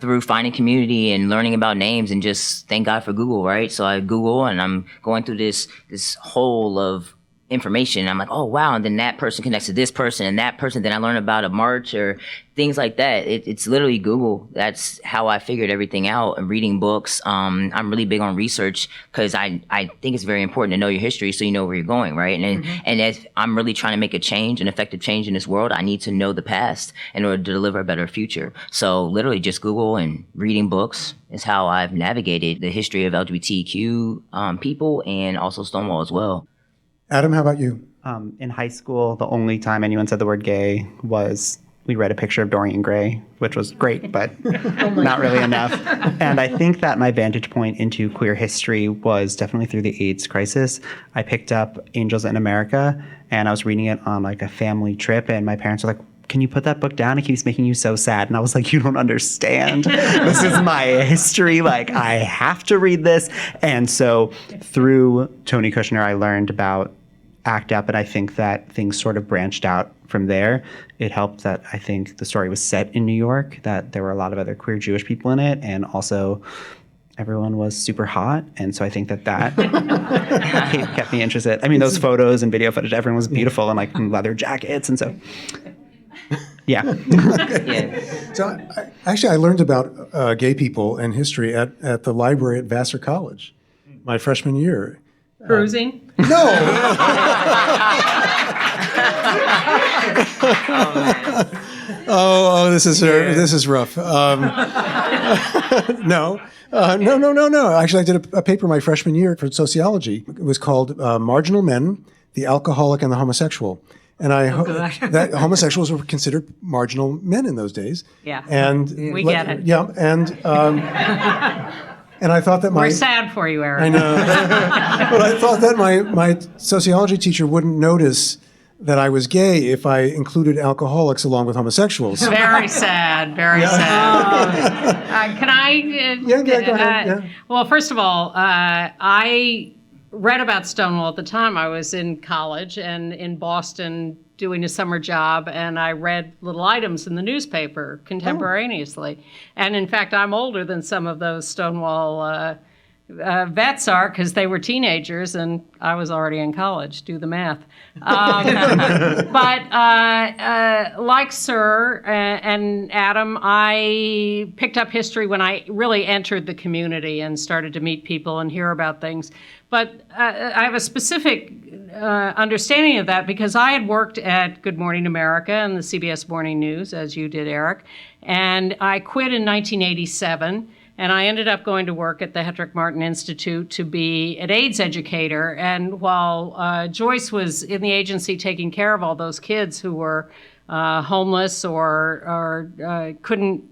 through finding community and learning about names, and just thank God for Google, right? So I Google and I'm going through this hole of information. I'm like, oh wow, and then that person connects to this person and that person. Then I learn about a march or things like that. It's literally Google. That's how I figured everything out. And reading books. I'm really big on research because I think it's very important to know your history so you know where you're going, right? And if I'm really trying to make a change, an effective change in this world, I need to know the past in order to deliver a better future. So literally just Google and reading books is how I've navigated the history of LGBTQ people, and also Stonewall as well. Adam, how about you? In high school, the only time anyone said the word gay was we read a picture of Dorian Gray, which was great, but not really enough. And I think that my vantage point into queer history was definitely through the AIDS crisis. I picked up Angels in America, and I was reading it on like a family trip, and my parents were like, can you put that book down? It keeps making you so sad. And I was like, you don't understand. This is my history. Like, I have to read this. And so through Tony Kushner, I learned about ACT UP, and I think that things sort of branched out from there. It helped that I think the story was set in New York, that there were a lot of other queer Jewish people in it, and also everyone was super hot. And so I think that kept me interested. I mean, those photos and video footage, everyone was beautiful and like leather jackets. And so, yeah. So I learned about gay people and history at the library at Vassar College my freshman year. Cruising? No. This is rough. No. Actually, I did a paper my freshman year for sociology. It was called Marginal Men, the Alcoholic and the Homosexual. And that homosexuals were considered marginal men in those days. Yeah. And we get it. Yeah. And I thought that We're sad for you, Eric. I know. But I thought that my sociology teacher wouldn't notice that I was gay if I included alcoholics along with homosexuals. Very sad, very sad. Can I? Go ahead. Yeah. Well, first of all, I read about Stonewall at the time. I was in college and in Boston doing a summer job, and I read little items in the newspaper contemporaneously. And in fact, I'm older than some of those Stonewall vets are, because they were teenagers and I was already in college. Do the math. But like Sir and Adam, I picked up history when I really entered the community and started to meet people and hear about things. But I have a specific understanding of that because I had worked at Good Morning America and the CBS Morning News, as you did, Eric, and I quit in 1987. And I ended up going to work at the Hedrick Martin Institute to be an AIDS educator. And while Joyce was in the agency taking care of all those kids who were homeless or couldn't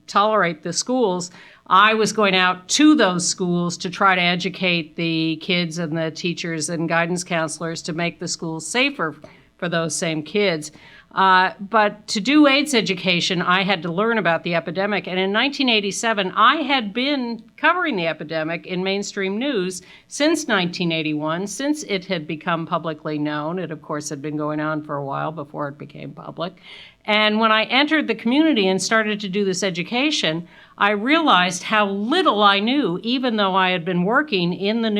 tolerate the schools, I was going out to those schools to try to educate the kids and the teachers and guidance counselors to make the schools safer for those same kids. But to do AIDS education, I had to learn about the epidemic. And in 1987, I had been covering the epidemic in mainstream news since 1981, since it had become publicly known. It, of course, had been going on for a while before it became public. And when I entered the community and started to do this education, I realized how little I knew, even though I had been working in the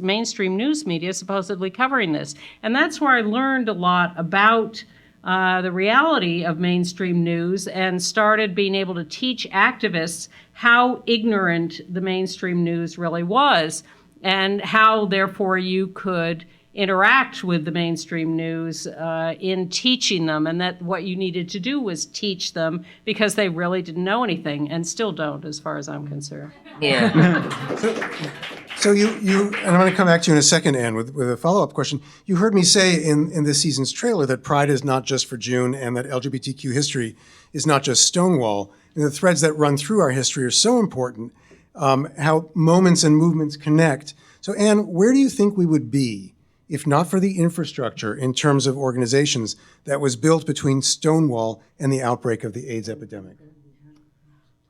mainstream news media, supposedly covering this. And that's where I learned a lot about the reality of mainstream news and started being able to teach activists how ignorant the mainstream news really was and how, therefore, you could interact with the mainstream news in teaching them, and that what you needed to do was teach them because they really didn't know anything and still don't, as far as I'm concerned. So you and I'm going to come back to you in a second, Anne, with a follow-up question. You heard me say in this season's trailer that Pride is not just for June and that LGBTQ history is not just Stonewall. And the threads that run through our history are so important, how moments and movements connect. So, Anne, where do you think we would be if not for the infrastructure in terms of organizations that was built between Stonewall and the outbreak of the AIDS epidemic?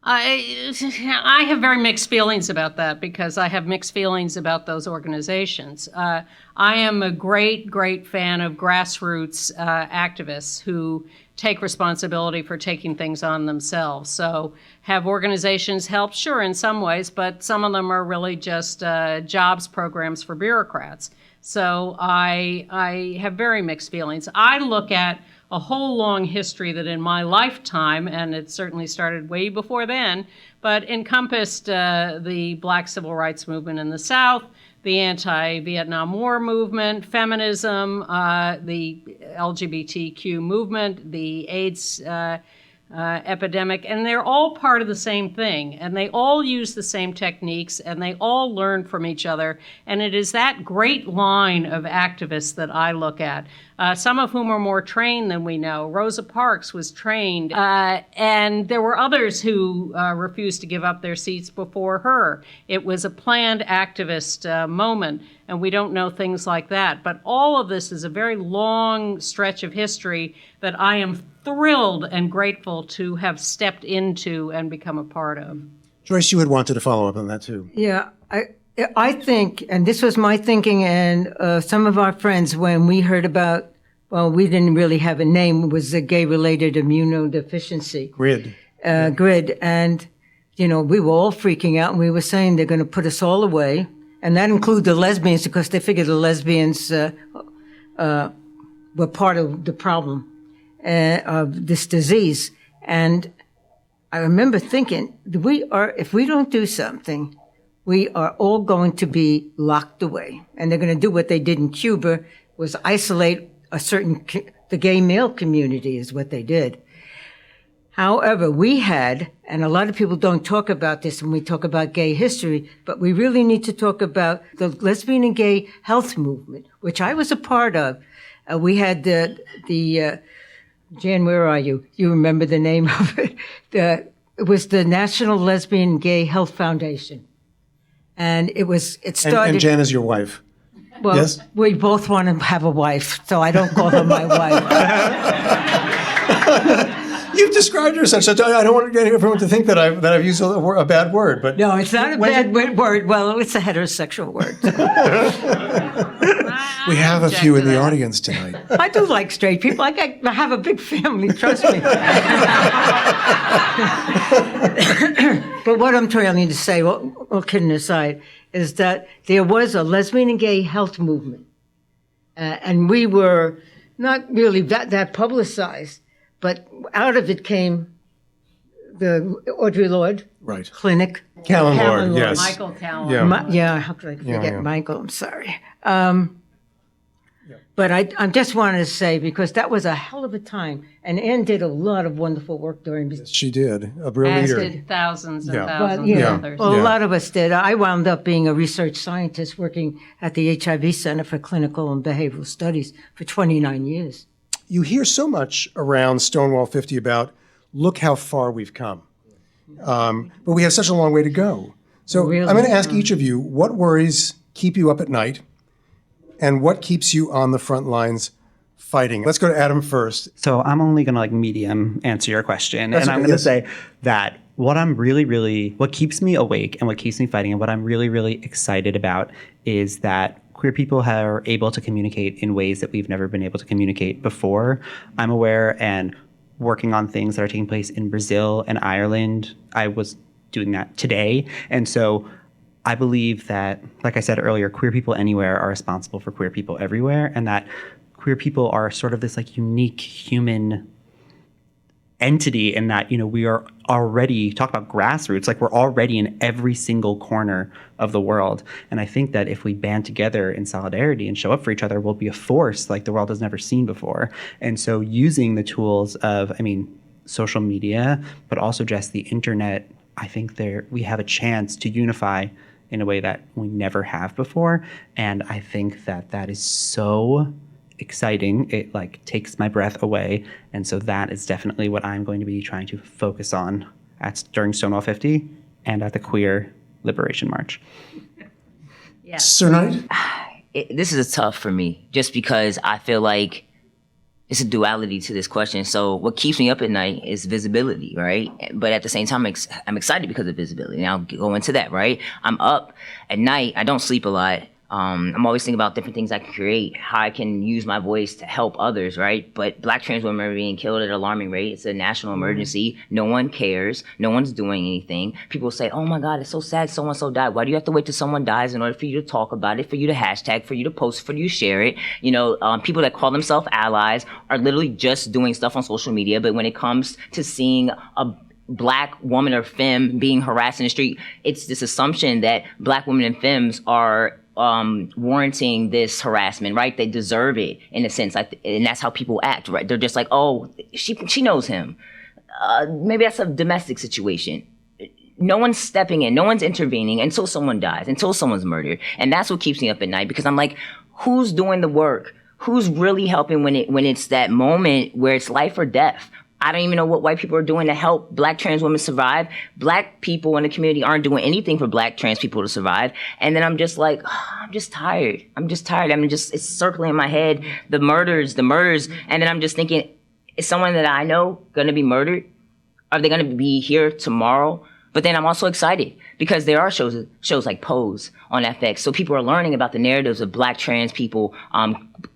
I have very mixed feelings about that because I have mixed feelings about those organizations. I am a great, great fan of grassroots activists who take responsibility for taking things on themselves. So have organizations help? Sure, in some ways, but some of them are really just jobs programs for bureaucrats. So I have very mixed feelings. I look at a whole long history that in my lifetime, and it certainly started way before then, but encompassed the Black civil rights movement in the South, the anti-Vietnam War movement, feminism, the LGBTQ movement, the AIDS epidemic, and they're all part of the same thing, and they all use the same techniques, and they all learn from each other, and it is that great line of activists that I look at, some of whom are more trained than we know. Rosa Parks was trained, and there were others who refused to give up their seats before her. It was a planned activist moment, and we don't know things like that, but all of this is a very long stretch of history that I am thrilled and grateful to have stepped into and become a part of. Joyce, you had wanted to follow up on that too. Yeah, I think, and this was my thinking and some of our friends when we heard about, well, we didn't really have a name, it was a gay-related immunodeficiency. GRID. GRID. And, you know, we were all freaking out and we were saying they're going to put us all away. And that included the lesbians because they figured the lesbians were part of the problem of this disease. And I remember thinking, if we don't do something, we are all going to be locked away. And they're going to do what they did in Cuba, was isolate the gay male community is what they did. However, we had, and a lot of people don't talk about this when we talk about gay history, but we really need to talk about the lesbian and gay health movement, which I was a part of. We had the Jan, where are you? You remember the name of it? It was the National Lesbian and Gay Health Foundation. And it started. And Jan is your wife. Well, yes? We both want to have a wife, so I don't call her my wife. You've described her such. I don't want everyone to think that I've used a bad word, but no, it's not a bad word. Well, it's a heterosexual word. We have a few in the audience tonight. I do like straight people. I have a big family. Trust me. But what I'm trying to say, all kidding aside, is that there was a lesbian and gay health movement, and we were not really that publicized. But out of it came the Audre Lorde Clinic. Callan Lorde, yes. Michael Callan. How could I forget Michael? I'm sorry. But I just wanted to say, because that was a hell of a time, and Anne did a lot of wonderful work during. Yes, she did. A real As leader. did thousands and thousands of others. Well, a lot of us did. I wound up being a research scientist working at the HIV Center for Clinical and Behavioral Studies for 29 years. You hear so much around Stonewall 50 about, look how far we've come. But we have such a long way to go. So really? I'm going to ask each of you, what worries keep you up at night? And what keeps you on the front lines fighting? Let's go to Adam first. So I'm only going to medium answer your question. That's and I'm okay, going to yes. say that what keeps me awake and what keeps me fighting and what I'm really, really excited about is that queer people are able to communicate in ways that we've never been able to communicate before. I'm aware and working on things that are taking place in Brazil and Ireland. I was doing that today. And so I believe that, like I said earlier, queer people anywhere are responsible for queer people everywhere, and that queer people are sort of this unique human entity in that, we are already, talk about grassroots, we're already in every single corner of the world. And I think that if we band together in solidarity and show up for each other, we'll be a force like the world has never seen before. And so using the tools of, social media, but also just the internet, I think we have a chance to unify in a way that we never have before. And I think that is so exciting. It takes my breath away. And so that is definitely what I'm going to be trying to focus on during Stonewall 50 and at the Queer Liberation March. Yeah. Sir Knight? This is tough for me just because I feel like it's a duality to this question. So what keeps me up at night is visibility, right? But at the same time, I'm excited because of visibility. And I'll go into that, right? I'm up at night. I don't sleep a lot. I'm always thinking about different things I can create, how I can use my voice to help others, right? But Black trans women are being killed at an alarming rate. It's a national emergency. No one cares. No one's doing anything. People say, oh my God, it's so sad so-and-so died. Why do you have to wait till someone dies in order for you to talk about it, for you to hashtag, for you to post, for you to share it? People that call themselves allies are literally just doing stuff on social media. But when it comes to seeing a Black woman or femme being harassed in the street, it's this assumption that Black women and femmes are warranting this harassment, right? They deserve it in a sense, and that's how people act, right? They're just like, oh, she knows him. Maybe that's a domestic situation. No one's stepping in, no one's intervening until someone dies, until someone's murdered, and that's what keeps me up at night because I'm like, who's doing the work? Who's really helping when it's that moment where it's life or death? I don't even know what white people are doing to help Black trans women survive. Black people in the community aren't doing anything for Black trans people to survive. And then I'm just like, I'm just tired. It's circling in my head, the murders. And then I'm just thinking, is someone that I know going to be murdered? Are they going to be here tomorrow? But then I'm also excited because there are shows like Pose on FX. So people are learning about the narratives of Black trans people,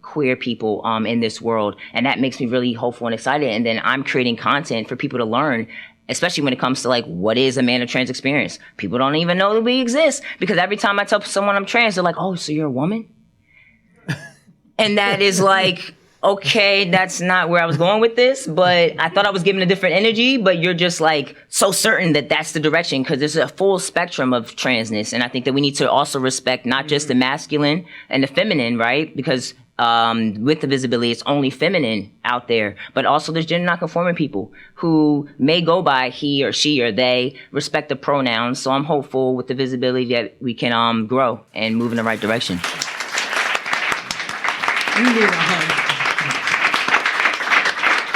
queer people in this world. And that makes me really hopeful and excited. And then I'm creating content for people to learn, especially when it comes to what is a man of trans experience. People don't even know that we exist because every time I tell someone I'm trans, they're like, oh, so you're a woman? And that is okay, that's not where I was going with this, but I thought I was giving a different energy, but you're just so certain that that's the direction because there's a full spectrum of transness. And I think that we need to also respect not just the masculine and the feminine, right? Because with the visibility, it's only feminine out there, but also there's gender nonconforming people who may go by he or she or they, respective pronouns. So I'm hopeful with the visibility that we can grow and move in the right direction.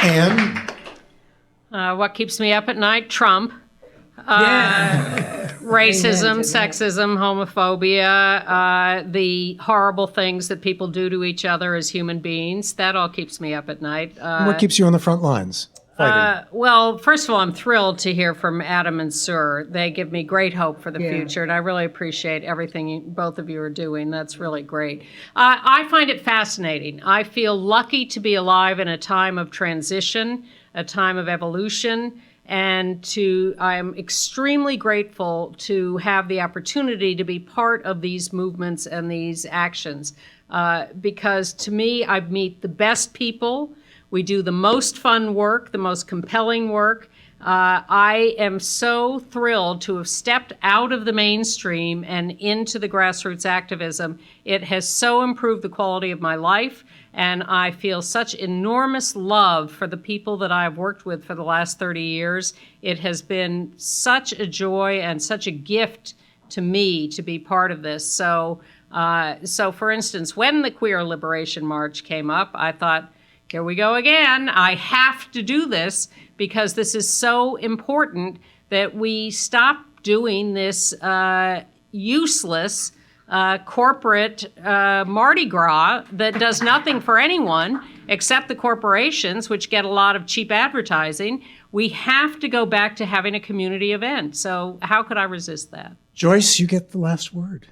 And what keeps me up at night? Trump. Racism, sexism, homophobia, the horrible things that people do to each other as human beings. That all keeps me up at night. what keeps you on the front lines fighting? Well, first of all, I'm thrilled to hear from Adam and Sir. They give me great hope for the future, and I really appreciate everything both of you are doing. That's really great. I find it fascinating. I feel lucky to be alive in a time of transition, a time of evolution, and I'm extremely grateful to have the opportunity to be part of these movements and these actions, because to me, I meet the best people. We do the most fun work, the most compelling work. I am so thrilled to have stepped out of the mainstream and into the grassroots activism. It has so improved the quality of my life, and I feel such enormous love for the people that I've worked with for the last 30 years. It has been such a joy and such a gift to me to be part of this. So for instance, when the Queer Liberation March came up, I thought, here we go again. I have to do this because this is so important that we stop doing this useless corporate Mardi Gras that does nothing for anyone except the corporations, which get a lot of cheap advertising. We have to go back to having a community event. So how could I resist that? Joyce, you get the last word.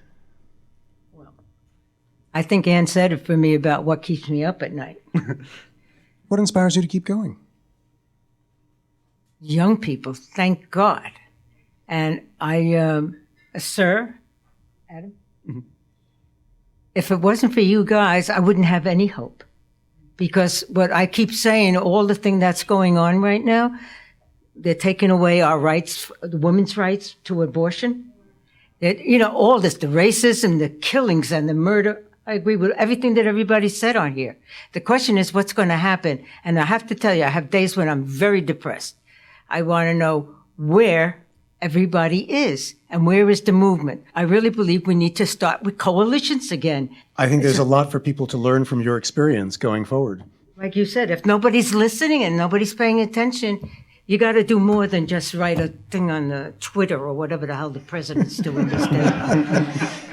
I think Ann said it for me about what keeps me up at night. What inspires you to keep going? Young people, thank God. And Sir, Adam, if it wasn't for you guys, I wouldn't have any hope. Because what I keep saying, all the thing that's going on right now, they're taking away our rights, the women's rights to abortion. All this, the racism, the killings and the murder. I agree with everything that everybody said on here. The question is what's going to happen. And I have to tell you, I have days when I'm very depressed. I want to know where everybody is and where is the movement. I really believe we need to start with coalitions again. I think there's a lot for people to learn from your experience going forward. Like you said, if nobody's listening and nobody's paying attention, you got to do more than just write a thing on the Twitter or whatever the hell the president's doing these days.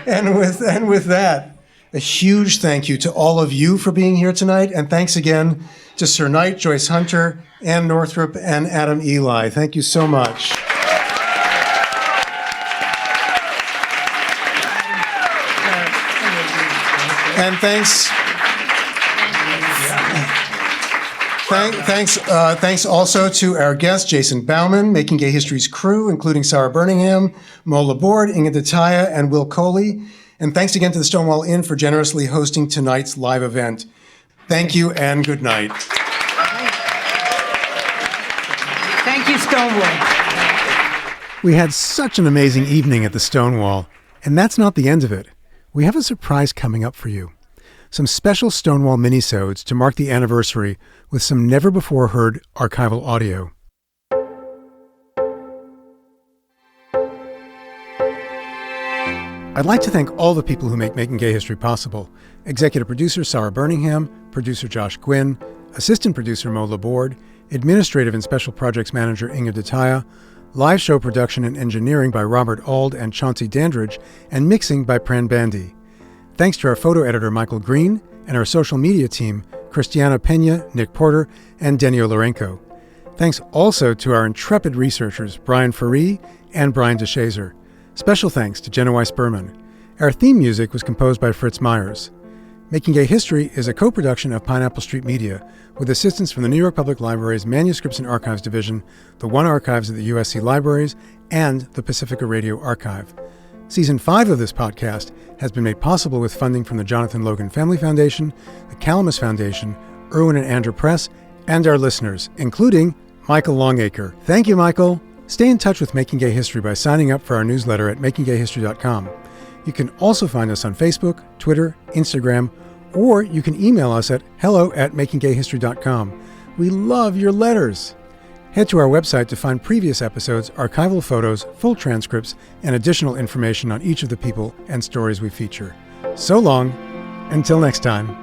And with that, a huge thank you to all of you for being here tonight. And thanks again to Sir Knight, Joyce Hunter, Ann Northrup, and Adam Ely. Thank you so much. And thanks also to our guest, Jason Bauman, Making Gay History's crew, including Sarah Birmingham, Mo Laborde, Inga Dataya, and Will Coley. And thanks again to the Stonewall Inn for generously hosting tonight's live event. Thank you and good night. Thank you, Stonewall. We had such an amazing evening at the Stonewall, and that's not the end of it. We have a surprise coming up for you. Some special Stonewall minisodes to mark the anniversary with some never-before-heard archival audio. I'd like to thank all the people who make Making Gay History possible. Executive producer Sarah Birmingham, producer Josh Gwynn, assistant producer Mo Laborde, administrative and special projects manager Inga Dataya, live show production and engineering by Robert Auld and Chauncey Dandridge, and mixing by Pran Bandy. Thanks to our photo editor Michael Green and our social media team, Christiana Pena, Nick Porter, and Denio Lorenko. Thanks also to our intrepid researchers Brian Faree and Brian DeShazer. Special thanks to Jenna Weiss-Berman. Our theme music was composed by Fritz Myers. Making Gay History is a co-production of Pineapple Street Media with assistance from the New York Public Library's Manuscripts and Archives Division, the One Archives at the USC Libraries, and the Pacifica Radio Archive. Season 5 of this podcast has been made possible with funding from the Jonathan Logan Family Foundation, the Calamus Foundation, Irwin and Andrew Press, and our listeners, including Michael Longacre. Thank you, Michael. Stay in touch with Making Gay History by signing up for our newsletter at makinggayhistory.com. You can also find us on Facebook, Twitter, Instagram, or you can email us at hello@makinggayhistory.com. We love your letters. Head to our website to find previous episodes, archival photos, full transcripts, and additional information on each of the people and stories we feature. So long, until next time.